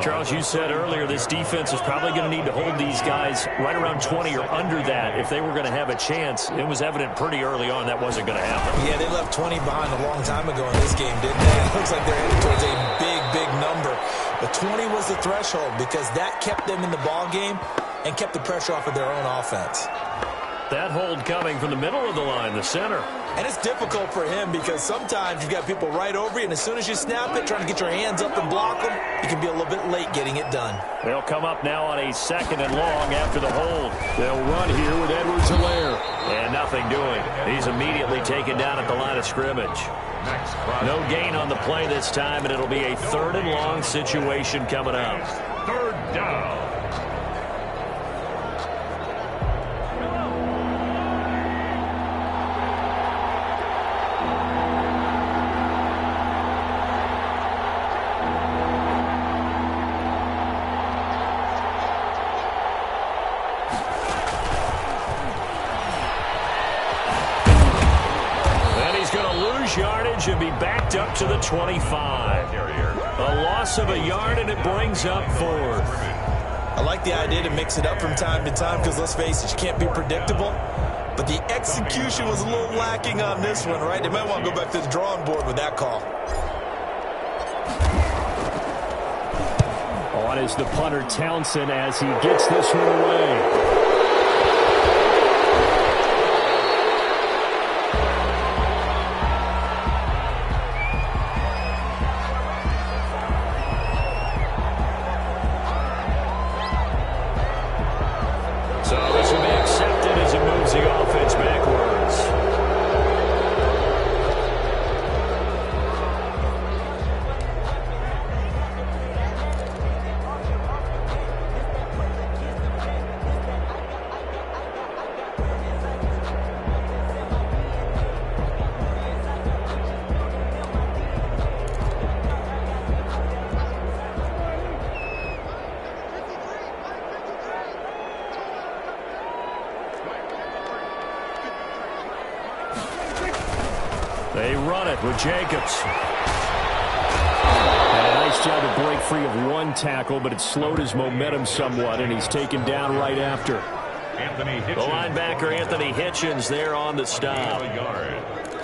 Charles, you said earlier this defense is probably going to need to hold these guys right around 20 or under that if they were going to have a chance. It was evident pretty early on that wasn't going to happen. Yeah, they left 20 behind a long time ago in this game, didn't they? It looks like they're headed towards a big, big number. But 20 was the threshold because that kept them in the ball game and kept the pressure off of their own offense. That hold coming from the middle of the line, the center. And it's difficult for him because sometimes you've got people right over you, and as soon as you snap it, trying to get your hands up and block them, you can be a little bit late getting it done. They'll come up now on a 2nd and long after the hold. They'll run here with Edwards-Helaire. And nothing doing. He's immediately taken down at the line of scrimmage. No gain on the play this time, and it'll be a 3rd and long situation coming up. 3rd down. Yardage and be backed up to the 25. A loss of a yard, and it brings up 4th. I like the idea to mix it up from time to time because, let's face it, you can't be predictable. But the execution was a little lacking on this one, right? They might want to go back to the drawing board with that call. On is the punter, Townsend, as he gets this one away. They run it with Jacobs. And a nice job to break free of one tackle, but it slowed his momentum somewhat, and he's taken down right after. The linebacker, Anthony Hitchens, there on the stop.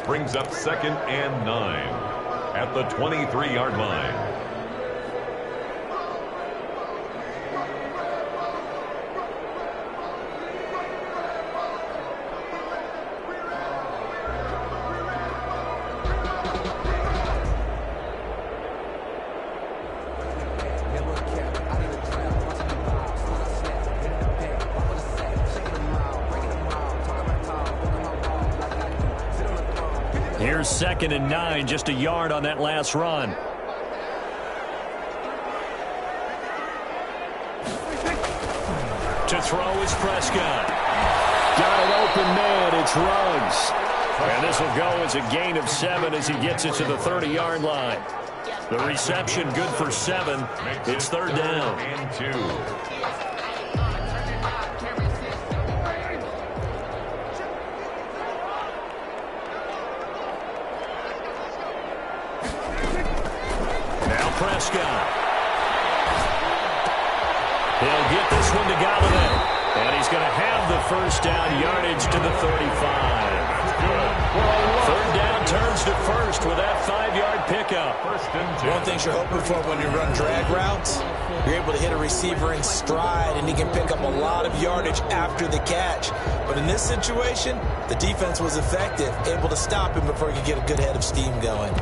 Brings up 2nd and 9 at the 23-yard line. Here's 2nd and 9, just a yard on that last run. To throw is Prescott. Got an open man. It's Ruggs. And this will go as a gain of 7 as he gets it to the 30-yard line. The reception good for 7. It's 3rd down. And 2. Now Prescott. He'll get this one to Galladay. And he's going to have the first down yardage to the 35. 3rd down turns to first with that 5-yard pickup. One thing you're hoping for when you run drag routes, you're able to hit a receiver in stride, and he can pick up a lot of yardage after the catch. But in this situation, the defense was effective, able to stop him before he could get a good head of steam going.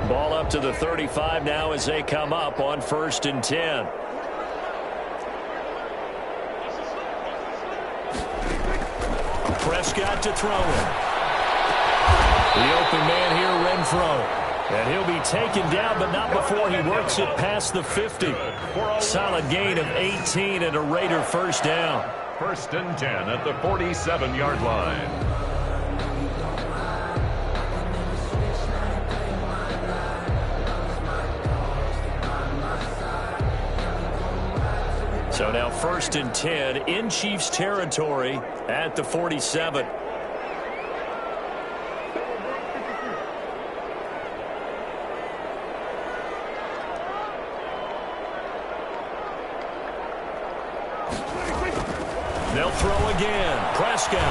Ball up to the 35 now as they come up on 1st and 10. Prescott to throw him. The open man here, Renfro. And he'll be taken down, but not before he works it past the 50. Solid gain of 18 and a Raider first down. 1st and 10 at the 47-yard line. So now 1st and 10 in Chiefs territory at the 47. They'll throw again. Prescott.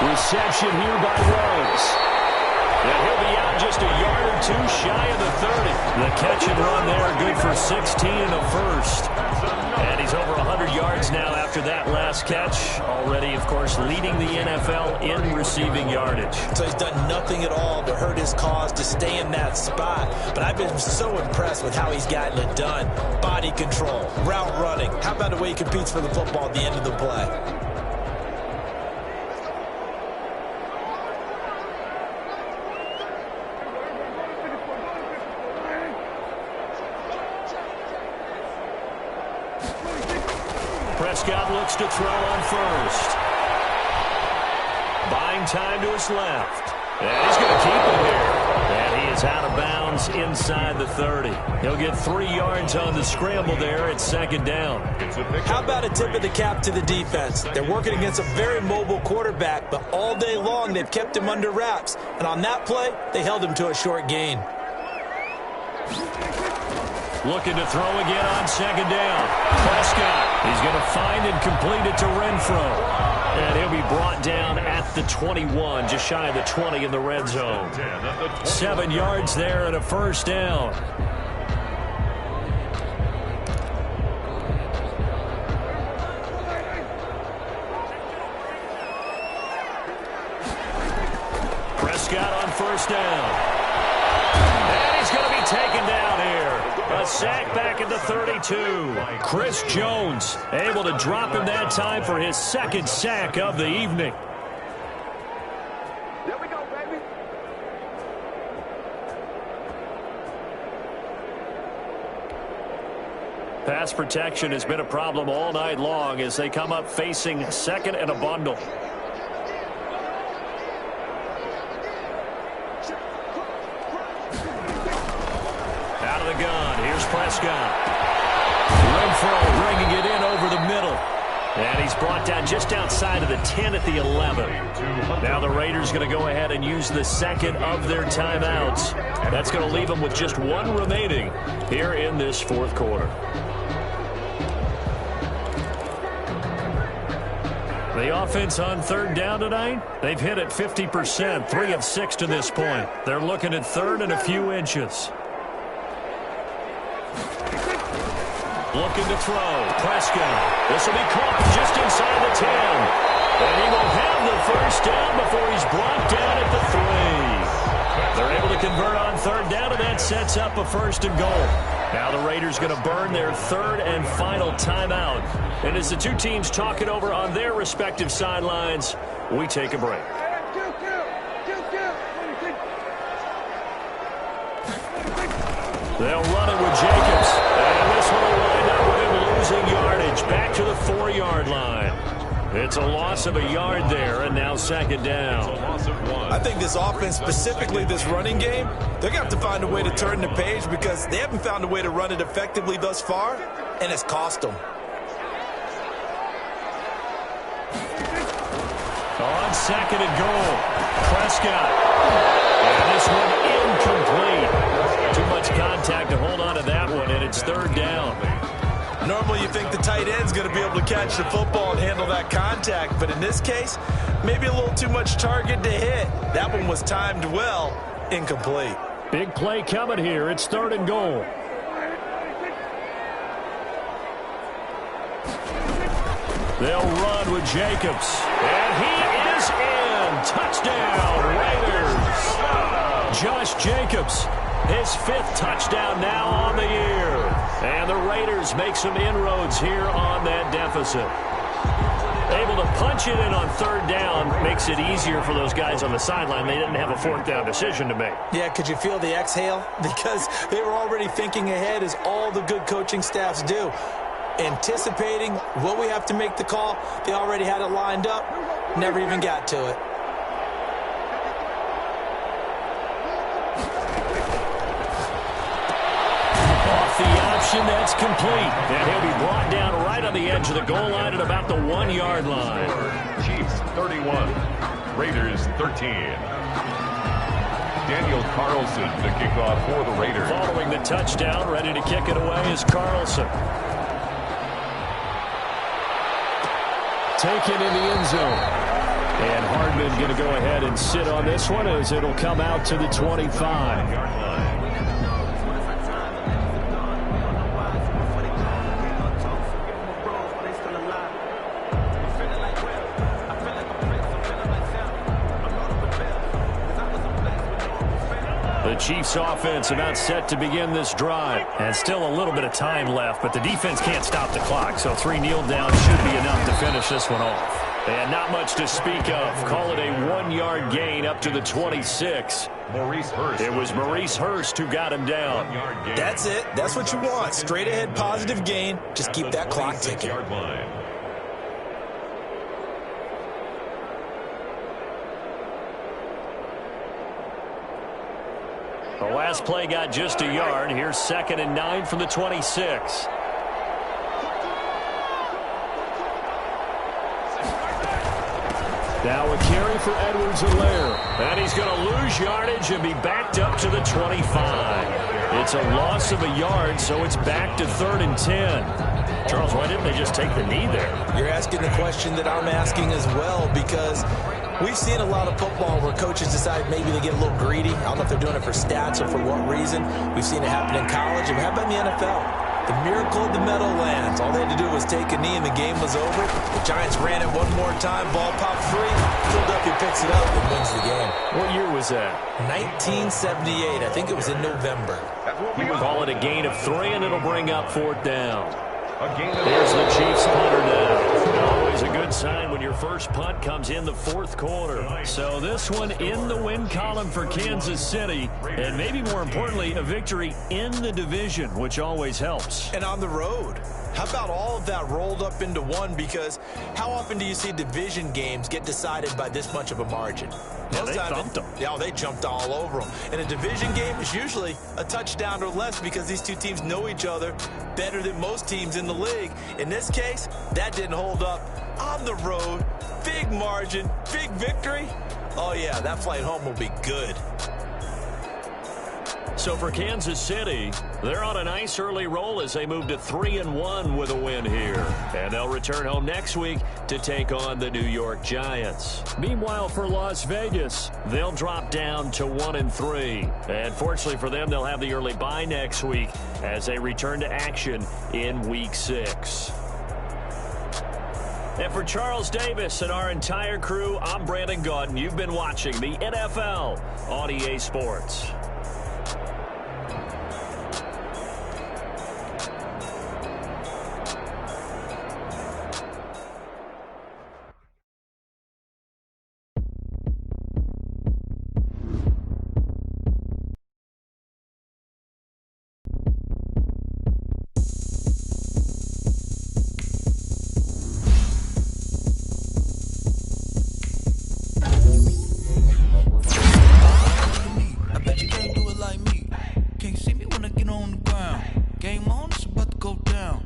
Reception here by Ruggs. And he'll be out just a yard or 2 shy of the 30. The catch and run there, good for 16 and a first. And he's over 100 yards now after that last catch. Already, of course, leading the NFL in receiving yardage. So he's done nothing at all to hurt his cause, to stay in that spot. But I've been so impressed with how he's gotten it done. Body control, route running. How about the way he competes for the football at the end of the play? Prescott looks to throw on first. Buying time to his left. And he's going to keep it here. And he is out of bounds inside the 30. He'll get 3 yards on the scramble there at 2nd down. How about a tip of the cap to the defense? They're working against a very mobile quarterback, but all day long they've kept him under wraps. And on that play, they held him to a short gain. Looking to throw again on 2nd down. Prescott. He's going to find and complete it to Renfro. And he'll be brought down at the 21, just shy of the 20 in the red zone. 7 yards there and a first down. Prescott on first down. And he's going to be taken down here. A sack back at the 32. Chris Jones able to drop him that time for his 2nd sack of the evening. There we go, baby. Pass protection has been a problem all night long as they come up facing 2nd and a bundle. Out of the gun. Here's Prescott. Renfro bringing it in over the middle. And he's brought down just outside of the 10 at the 11. Now the Raiders going to go ahead and use the 2nd of their timeouts. That's going to leave them with just 1 remaining here in this 4th quarter. The offense on 3rd down tonight, they've hit it 50%, 3 of 6 to this point. They're looking at 3rd and a few inches. Looking to throw. Prescott. This will be caught just inside the 10. And he will have the first down before he's brought down at the 3. They're able to convert on 3rd down, and that sets up a 1st and goal. Now the Raiders going to burn their 3rd and final timeout. And as the two teams talk it over on their respective sidelines, we take a break. They'll run it with Jacobs. And this one will wind up with him losing yardage. Back to the 4-yard line. It's a loss of a yard there, and now second down. I think this offense, specifically this running game, they're going to have to find a way to turn the page because they haven't found a way to run it effectively thus far, and it's cost them. On second and goal, Prescott. And this one incomplete. Too much contact to hold on to that one, and it's third down. Normally you think the tight end's going to be able to catch the football and handle that contact, but in this case, maybe a little too much target to hit. That one was timed well, incomplete. Big play coming here. It's third and goal. They'll run with Jacobs. And he is in. Touchdown, Raiders. Josh Jacobs, his 5th touchdown now on the year. And the Raiders make some inroads here on that deficit. Able to punch it in on third down makes it easier for those guys on the sideline. They didn't have a fourth down decision to make. Yeah, could you feel the exhale? Because they were already thinking ahead, as all the good coaching staffs do. Anticipating what we have to make the call. They already had it lined up. Never even got to it. Off the option, that's complete. And he'll be brought down right on the edge of the goal line at about the 1-yard line. Chiefs 31, Raiders 13. Daniel Carlson to kick off for the Raiders. Following the touchdown, ready to kick it away is Carlson. Taken in the end zone. And Hardman going to go ahead and sit on this one as it'll come out to the 25. The Chiefs offense about set to begin this drive. And still a little bit of time left, but the defense can't stop the clock, so 3 kneel downs should be enough to finish this one off. And not much to speak of. Call it a 1-yard gain up to the 26. Maurice Hurst. It was Maurice Hurst who got him down. That's it. That's what you want. Straight ahead positive gain. Just keep that clock ticking. The last play got just a yard. Here's 2nd and 9 from the 26. Now a carry for Edwards-Helaire. And he's going to lose yardage and be backed up to the 25. It's a loss of a yard, so it's back to 3rd and 10. Charles, why didn't they just take the knee there? You're asking the question that I'm asking as well, because we've seen a lot of football where coaches decide maybe they get a little greedy. I don't know if they're doing it for stats or for what reason. We've seen it happen in college. And how about in the NFL? The miracle of the Meadowlands. All they had to do was take a knee and the game was over. The Giants ran it one more time. Ball popped free. Philadelphia picks it up and wins the game. What year was that? 1978. I think it was in November. You call it a gain of 3, and it'll bring up 4th down. There's the Chiefs punter now. Always a good sign when your first punt comes in the 4th quarter. So this one in the win column for Kansas City, and maybe more importantly, a victory in the division, which always helps. And on the road. How about all of that rolled up into one? Because how often do you see division games get decided by this much of a margin? Yeah, they thumped them. Yeah, they jumped all over them. And a division game is usually a touchdown or less because these two teams know each other better than most teams in the league. In this case, that didn't hold up. On the road, big margin, big victory. Oh, yeah, that flight home will be good. So for Kansas City, they're on a nice early roll as they move to 3-1 with a win here. And they'll return home next week to take on the New York Giants. Meanwhile, for Las Vegas, they'll drop down to 1-3. And fortunately for them, they'll have the early bye next week as they return to action in Week 6. And for Charles Davis and our entire crew, I'm Brandon Gaudin. You've been watching the NFL on EA Sports. go down.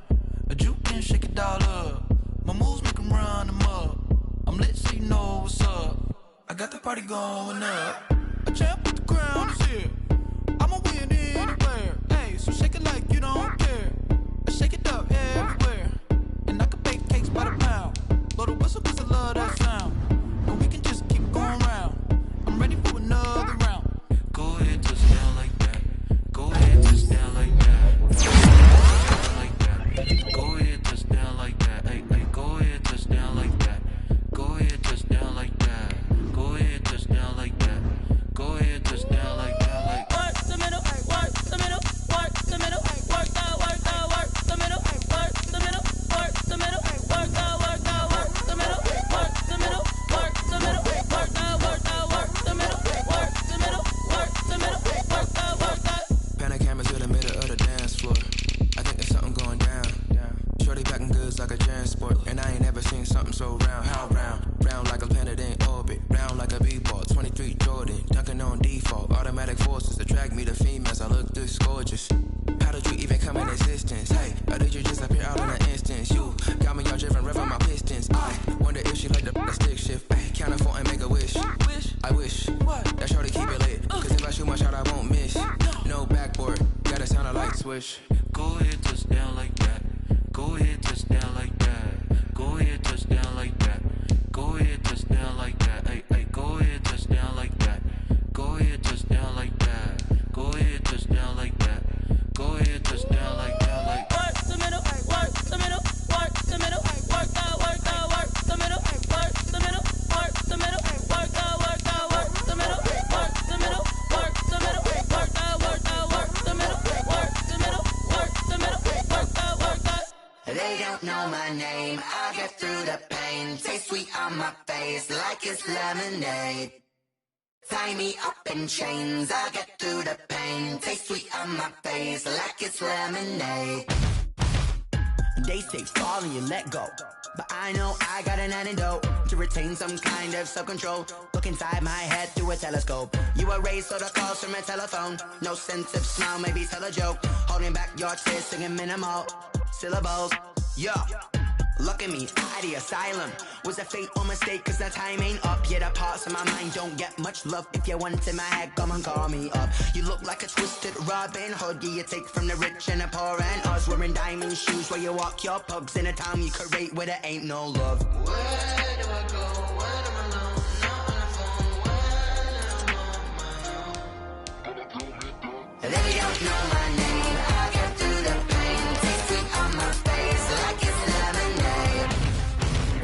A juke and shake it all up. My moves make them run them up. I'm lit so you know what's up. I got the party going up. A champ with the crown is here. I'ma win anywhere. Hey, so shake it like you don't care. I shake it up everywhere. And I can bake cakes by the pound. Blow the whistle cause I love that sound. And we can just keep going round. I'm ready for another round. Go ahead, touch down like that. Go ahead, touch down like that. Go ahead, touch down like that. Hey, hey, go ahead, touch down like that. Go ahead, touch down like that. Go ahead, touch down like that. Go ahead, touch down like that. Like work the middle, work the middle, work the middle, work that, work the middle, work the middle, work the middle, work that, work the middle, work the middle, work the middle, work that, work the middle, work the middle, work the middle, work that. Panic cameras to the middle of the dance floor. I think there's something going down. Shorty packing goods like a transport, and I ain't never seen something so round. How round? Round like a planet in orbit, round like a b-ball. 23 Jordan, dunking on default. Automatic forces attract me to females. I look this gorgeous. How did you even come in existence? Hey, or did you just appear out in an instance? You got me all driven, revving my pistons. I wonder if she like the stick shift. Ay, count a four and make a wish. I wish that shorty keep it lit. Cause if I shoot my shot, I won't miss. No backboard, gotta sound a light switch. Go ahead, touch down like that. Go ahead, touch down like that. Go ahead, touch down like that. Go ahead, touch down like that. Hey, hey, go ahead, touch down like that. Go ahead, touch down like that. Go ahead, touch down like that. Go ahead, touch down like that. Like work the middle, work the middle, work the middle, work that, work the middle, work the middle, work the middle, work that, work the middle, work the middle, work the middle, work that, work the middle, work the middle, work the middle, work that. They don't know my name, I get through the pain. Taste sweet on my face like it's lemonade. Tie me up in chains, I get through the pain. Taste sweet on my face like it's lemonade. They say fall and you let go, but I know I got an antidote to retain some kind of self-control. Look inside my head through a telescope. You erase all the calls from a telephone. No sense of smile, maybe tell a joke. Holding back your tears, singing minimal syllables. Yeah, look at me, at the asylum. Was a fate or mistake, cause the time ain't up. Yet the parts of my mind don't get much love. If you want in my head, come and call me up. You look like a twisted Robin Hood. Yeah, you take from the rich and the poor and us. Wearing diamond shoes where you walk your pugs. In a town you create where there ain't no love. Where do I go? Where am I alone? Not on the phone. When I'm on my own. They don't know my name. I get through the pain. Taste sweet on my face like it's lemonade.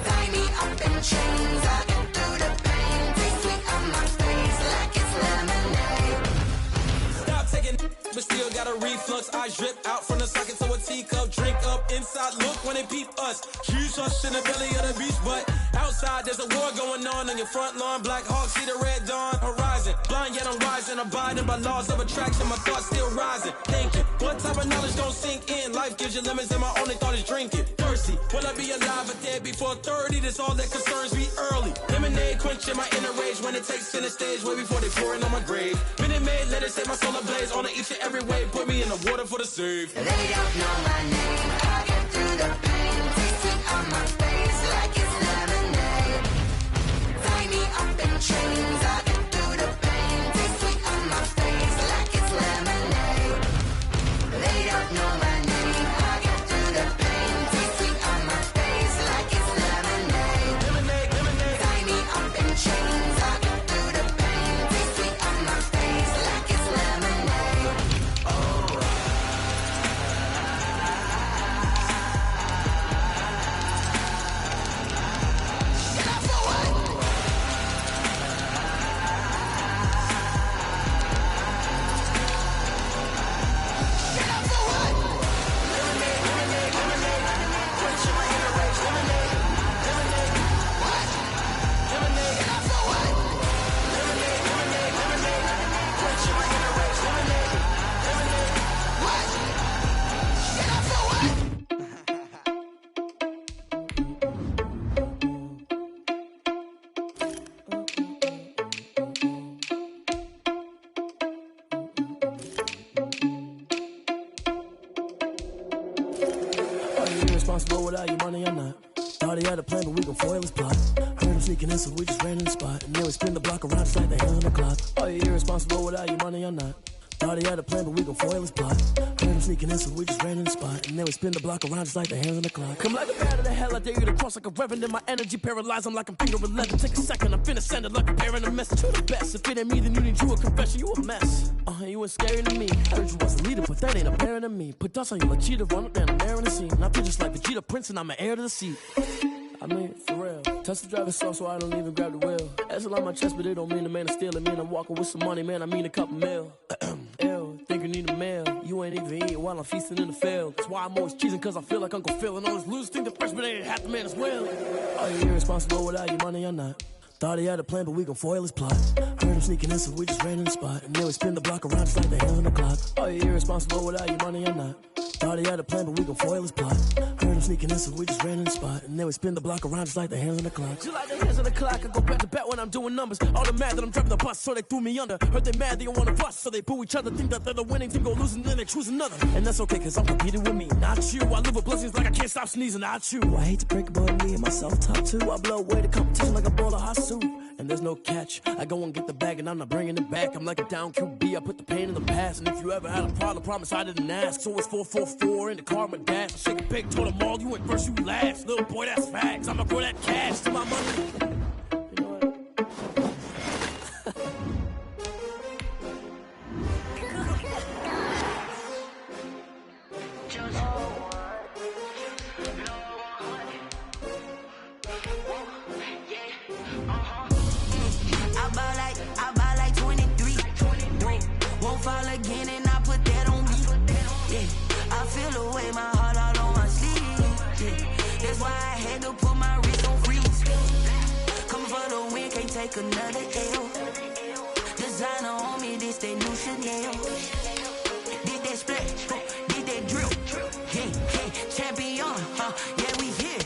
Tie me up in chains. I get through the pain. Taste sweet on my face like it's lemonade. Stop taking, but still got a reflux. I drip out from the socket to a teacup. Drink up inside. Look when they peep us. Huge us in the belly of the beach, but outside there's a war going on your front lawn. Black Hawk see the red dawn horizon. Blind yet I'm rising, abiding by laws of attraction. My thoughts still rising. Thinking, what type of knowledge don't sink in? Life gives you lemons, and my only thought is drinking. Thirsty, will I be alive or dead before 30? That's all that concerns me early. Lemonade quenching my inner rage when it takes center stage way before they pour it on my grave. Minute Maid, let it set my soul ablaze on each and every way. Put me in the water for the save. They don't know my name. I get through the pain. Taste sweet on my face like it's lemonade. Tie me up in chains. I get through the pain. Taste sweet on my face like it's lemonade. They don't know my name. I get through the pain. Taste sweet on my face like it's lemonade. Tie me up in chains. I get through the pain. Taste sweet on my face like it's lemonade. Oh. irresponsible without your money or not. Thought he had a plan, but we gon' foil his plot. Heard him sneaking in, so we just ran in the spot. And then we spin the block around just like the hands on the clock. Are you irresponsible without your money or not? Thought he had a plan, but we gon' foil his plot. Heard him sneaking in, so we just ran in the spot. And then we spin the block around just like the hands on the clock. Come like a bat of the hell, I dare you to cross like a reverend. In my energy paralyzed, I'm like I'm finger 11. Take a second, I'm finna send it like a parent a message. You the best, if it ain't me, then you need you a confession. You a mess, you ain't scary to me. Heard you was a leader, but that ain't apparent to me. Put dust on you like cheetah, run up down the air in the scene. I feel just like Vegeta Prince, and I'm an heir to the seat. I mean, for real. Touch the driver's soft, so I don't even grab the wheel. That's on my chest, but it don't mean the man is stealing. Mean I'm walking with some money, man, I mean a couple mil. Ew, think you need a meal. You ain't even eating while I'm feasting in the field. That's why I'm always cheesing, cause I feel like Uncle Phil. And all those losers think the freshman ain't half the man as well. Are you irresponsible without your money or not? Thought he had a plan, but we gon' foil his plot. Heard him sneaking in, so we just ran in the spot. And then we spin the block around just like the hands on the clock. Are you irresponsible without your money or not? Thought he had a plan, but we gon' foil his plot. Heard him sneaking in, so we just ran in the spot. And then we spin the block around just like the hands on the clock. Just like the hands on the clock, I go back to back when I'm doing numbers. All the mad that I'm driving the bus, so they threw me under. Heard they mad, they don't wanna bust, so they boo each other. Think that they're the winning team, go losing, then they choose another. And that's okay, cause I'm competing with me, not you. I live with blessings like I can't stop sneezing, not you. I hate to break it, but me and myself top two. I blow away the competition like a bowl of hot soup. And there's no catch. I go and get the bag and I'm not bringing it back. I'm like a down QB, I put the pain in the past. And if you ever had a problem, promise I didn't ask. So it's 4-4-4 in the car, my dash. I shake a pig, told them all, you went first, you last. Little boy, that's facts. I'ma grow that cash to my money. You know what? I buy like 23. Won't fall again and I put that on me. Yeah, I feel the way my heart all on my sleeve. Yeah, that's why I had to put my wrist on freeze. Coming for the win, can't take another L. Designer on me, this that new Chanel. Did that splash, did that drill. Yeah, champion, yeah, we here.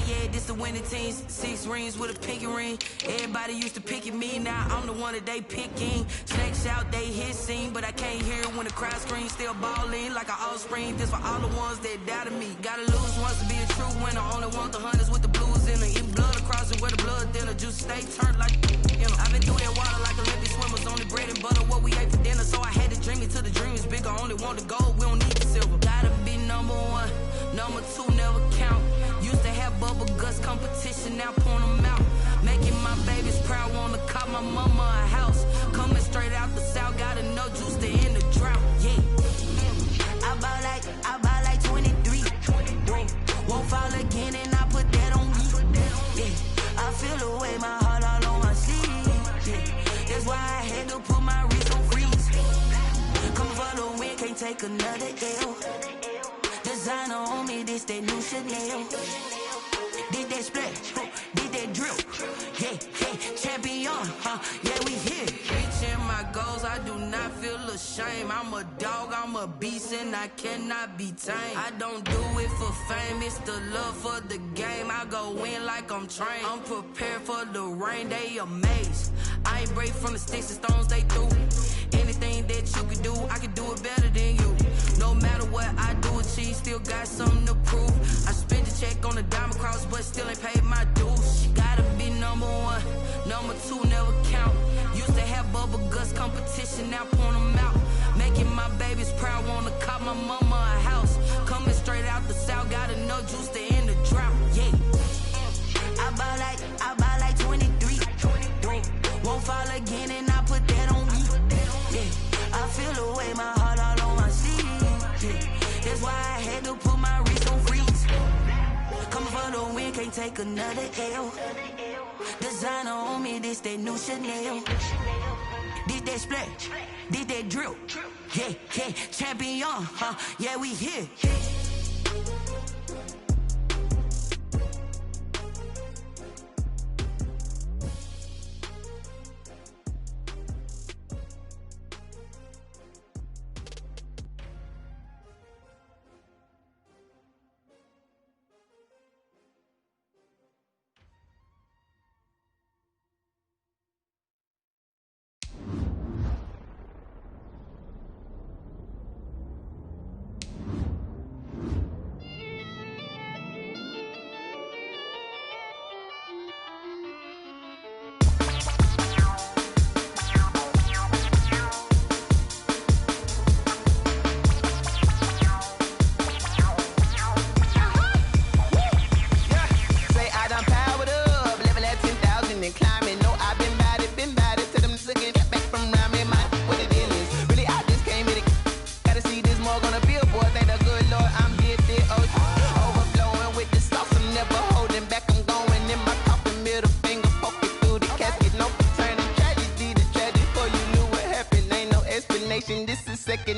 Yeah, this the winning team. 6 rings with a pinky ring. Everybody used to pick at me, now I'm the one that they picking. Snakes out, they hit scene, but I can't hear it when the crowd screams. Still balling like an offspring. This for all the ones that doubted me. Gotta lose once to be a true winner. Only want the hunters with the blues in it. Eat blood across it where the blood dinner. Juice stay turned like, you know. I've been through that water like Olympic swimmers. Only bread and butter, what we ate for dinner. So I had to dream it till the dream is bigger. Only want the gold, we don't need the silver. Gotta be number 1, number 2 never count. Used to have bubble guts competition, now point them out. Making my babies proud, wanna cop my mama a house. Coming straight out the south, gotta know juice to end the drought. Yeah, I buy like 23. Won't fall again and I put that on me. Yeah, I feel the way my heart all on my sleeve. Yeah, that's why I had to put my wrist on freeze. Coming for the win, can't take another L. Designer on me, this that new Chanel. Did that splash, did that drill. Yeah, champion, yeah, we here. Reaching my goals, I do not feel ashamed. I'm a dog, I'm a beast, and I cannot be tamed. I don't do it for fame, it's the love for the game. I go in like I'm trained. I'm prepared for the rain, they amazed. I ain't break from the sticks and stones they threw. Anything that you can do, I can do it better than you. No matter what I do, achieve, still got something to prove. I spent the check on the diamond cross, but still ain't paid my dues. Gotta be number 1, number 2 never count. Used to have bubble guts competition, now point them out. Making my babies proud, wanna cop my mama a house. Coming straight out the south, gotta know juice to end the drought. Yeah, I buy like 23. Won't fall again and I put that on me. Yeah, I feel the way my heart all on my sleeve. Yeah, that's why I had to put my wrist on freeze. Coming for the win, can't take another L. Designer on me, this that new Chanel. Did that splash, did that drill. Yeah, champion, yeah, we here.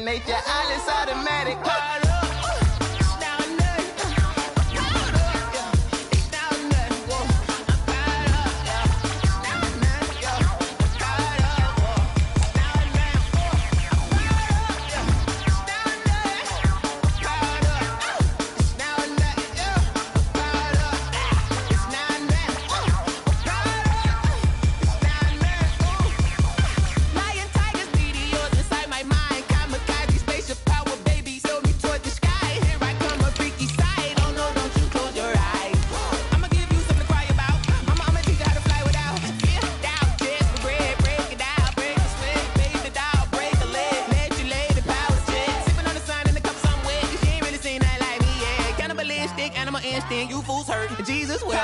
nature, all is automatic. You fools hurt. Jesus will.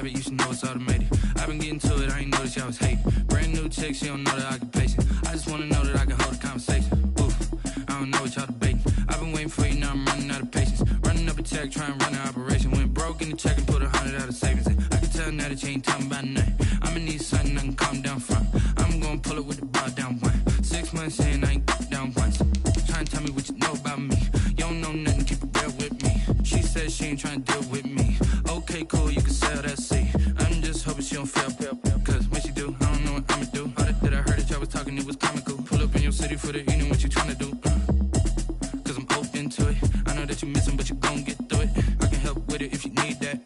You should know it's automated. I've been getting to it, I ain't noticed y'all was hating. Brand new chick, she don't know the occupation. I just wanna know that I can hold a conversation. Oof, I don't know what y'all debating. I've been waiting for you, now I'm running out of patience. Running up a check, trying to run an operation. Went broke in the check and put 100 out of savings in. I can tell now that you ain't talking about nothing. I'ma need something I can calm down from. I'm gonna pull it with the bar down one. 6 months in, I ain't down once. Trying to tell me what you know about me. You don't know nothing, keep it real with me. She said she ain't trying to deal with me. Okay, cool, you can sell that seat. I'm just hoping she don't fail. Cause when she do, I don't know what I'ma do. All that I heard that y'all was talking, it was comical. Pull up in your city for the evening, what you trying to do? Cause I'm open to it. I know that you missing, but you gon' get through it. I can help with it if you need that.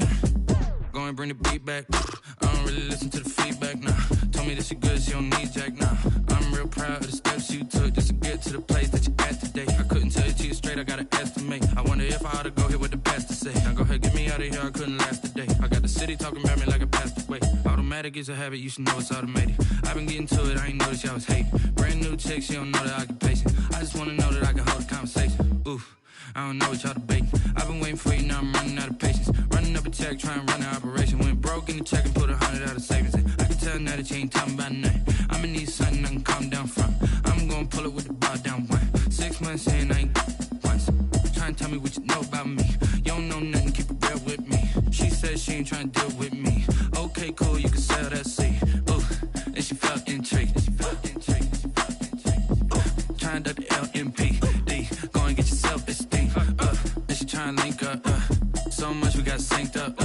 Go and bring the beat back. I don't really listen to the feedback, nah. Told me that she good, she don't need jack, nah. I'm real proud of the steps you took just to get to the place that you at today. I couldn't tell you to you straight, I gotta estimate. I wonder if I ought to go here with the pastor say. Now go ahead, get me out of here, I couldn't last a day. I got the city talking about me like I passed away. Automatic is a habit, you should know it's automated. I've been getting to it, I ain't noticed y'all was hating. Brand new chick, she don't know the occupation. I just wanna know that I can hold a conversation. Oof, I don't know what y'all debating. I've been waiting for you, now I'm running out of patience. Running up a check, trying to run an operation. Went broke in the check and put 100 out of savings in. I can tell now that you ain't talking about nothing. I'ma need something I can calm down from. I'm gonna pull it with the bar down one. 6 months in, I ain't once. Trying to tell me what you know about me. You don't know nothing, keep it real with me. She said she ain't trying to deal with me. Okay, cool, you can sell that seat. Ooh, and she felt intrigued. Trying to duck the LMPD. Go and get your self-esteem. And she trying to link up. So much we got synced up.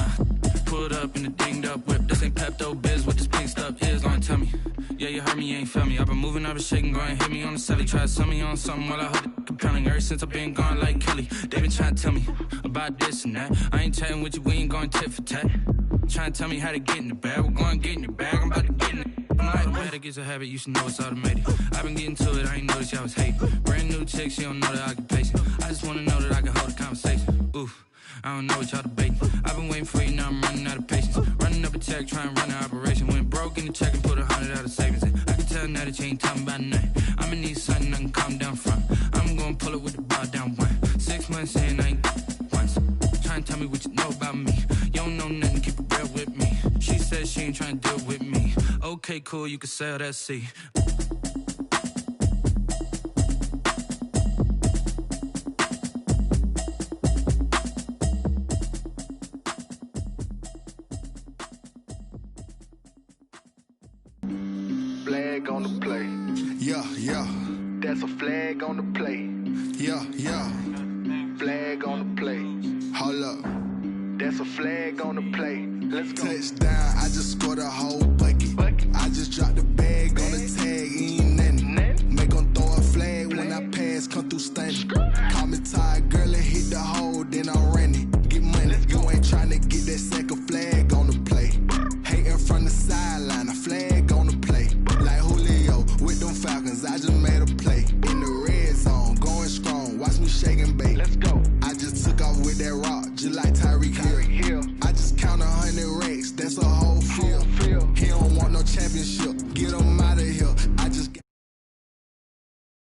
Pulled up in the dinged up whip. This ain't Pepto-Biz, what this pink stuff is. Gonna tell me. Yeah, you heard me, you ain't feel me. I've been moving, I've been shaking, go and hit me on the celly. Try to sell me on something while I hold it compelling. Ever since I've been gone like Kelly, they been trying to tell me about this and that. I ain't chatting with you, we ain't going tit for tat. Trying to tell me how to get in the bag. We're going to get in the bag, I'm about to get in it. Automatic is a habit, you should know it's automated. I've been getting to it, I ain't noticed y'all was hating. Brand new chick, she don't know the occupation. I just wanna know that I can hold a conversation. Oof, I don't know what y'all debating. I've been waiting for you, now I'm running out of patience. Running up a check, trying to run an operation. Went broke in the check and put 100 out of savings in. I can tell now that you ain't talking about nothing. I'ma need something I can calm down from. I'm gonna pull it with the bar down one. 6 months in, I ain't once. Trying to tell me what you know about me. You don't know nothing, keep it real with me. She said she ain't trying to deal with me. Okay, cool, you can sell that seat. on the play. Yeah, yeah. That's a flag on the play. Yeah, yeah. Flag on the play. Hold up. That's a flag on the play. Let's go. Touchdown, I just scored a whole bucket.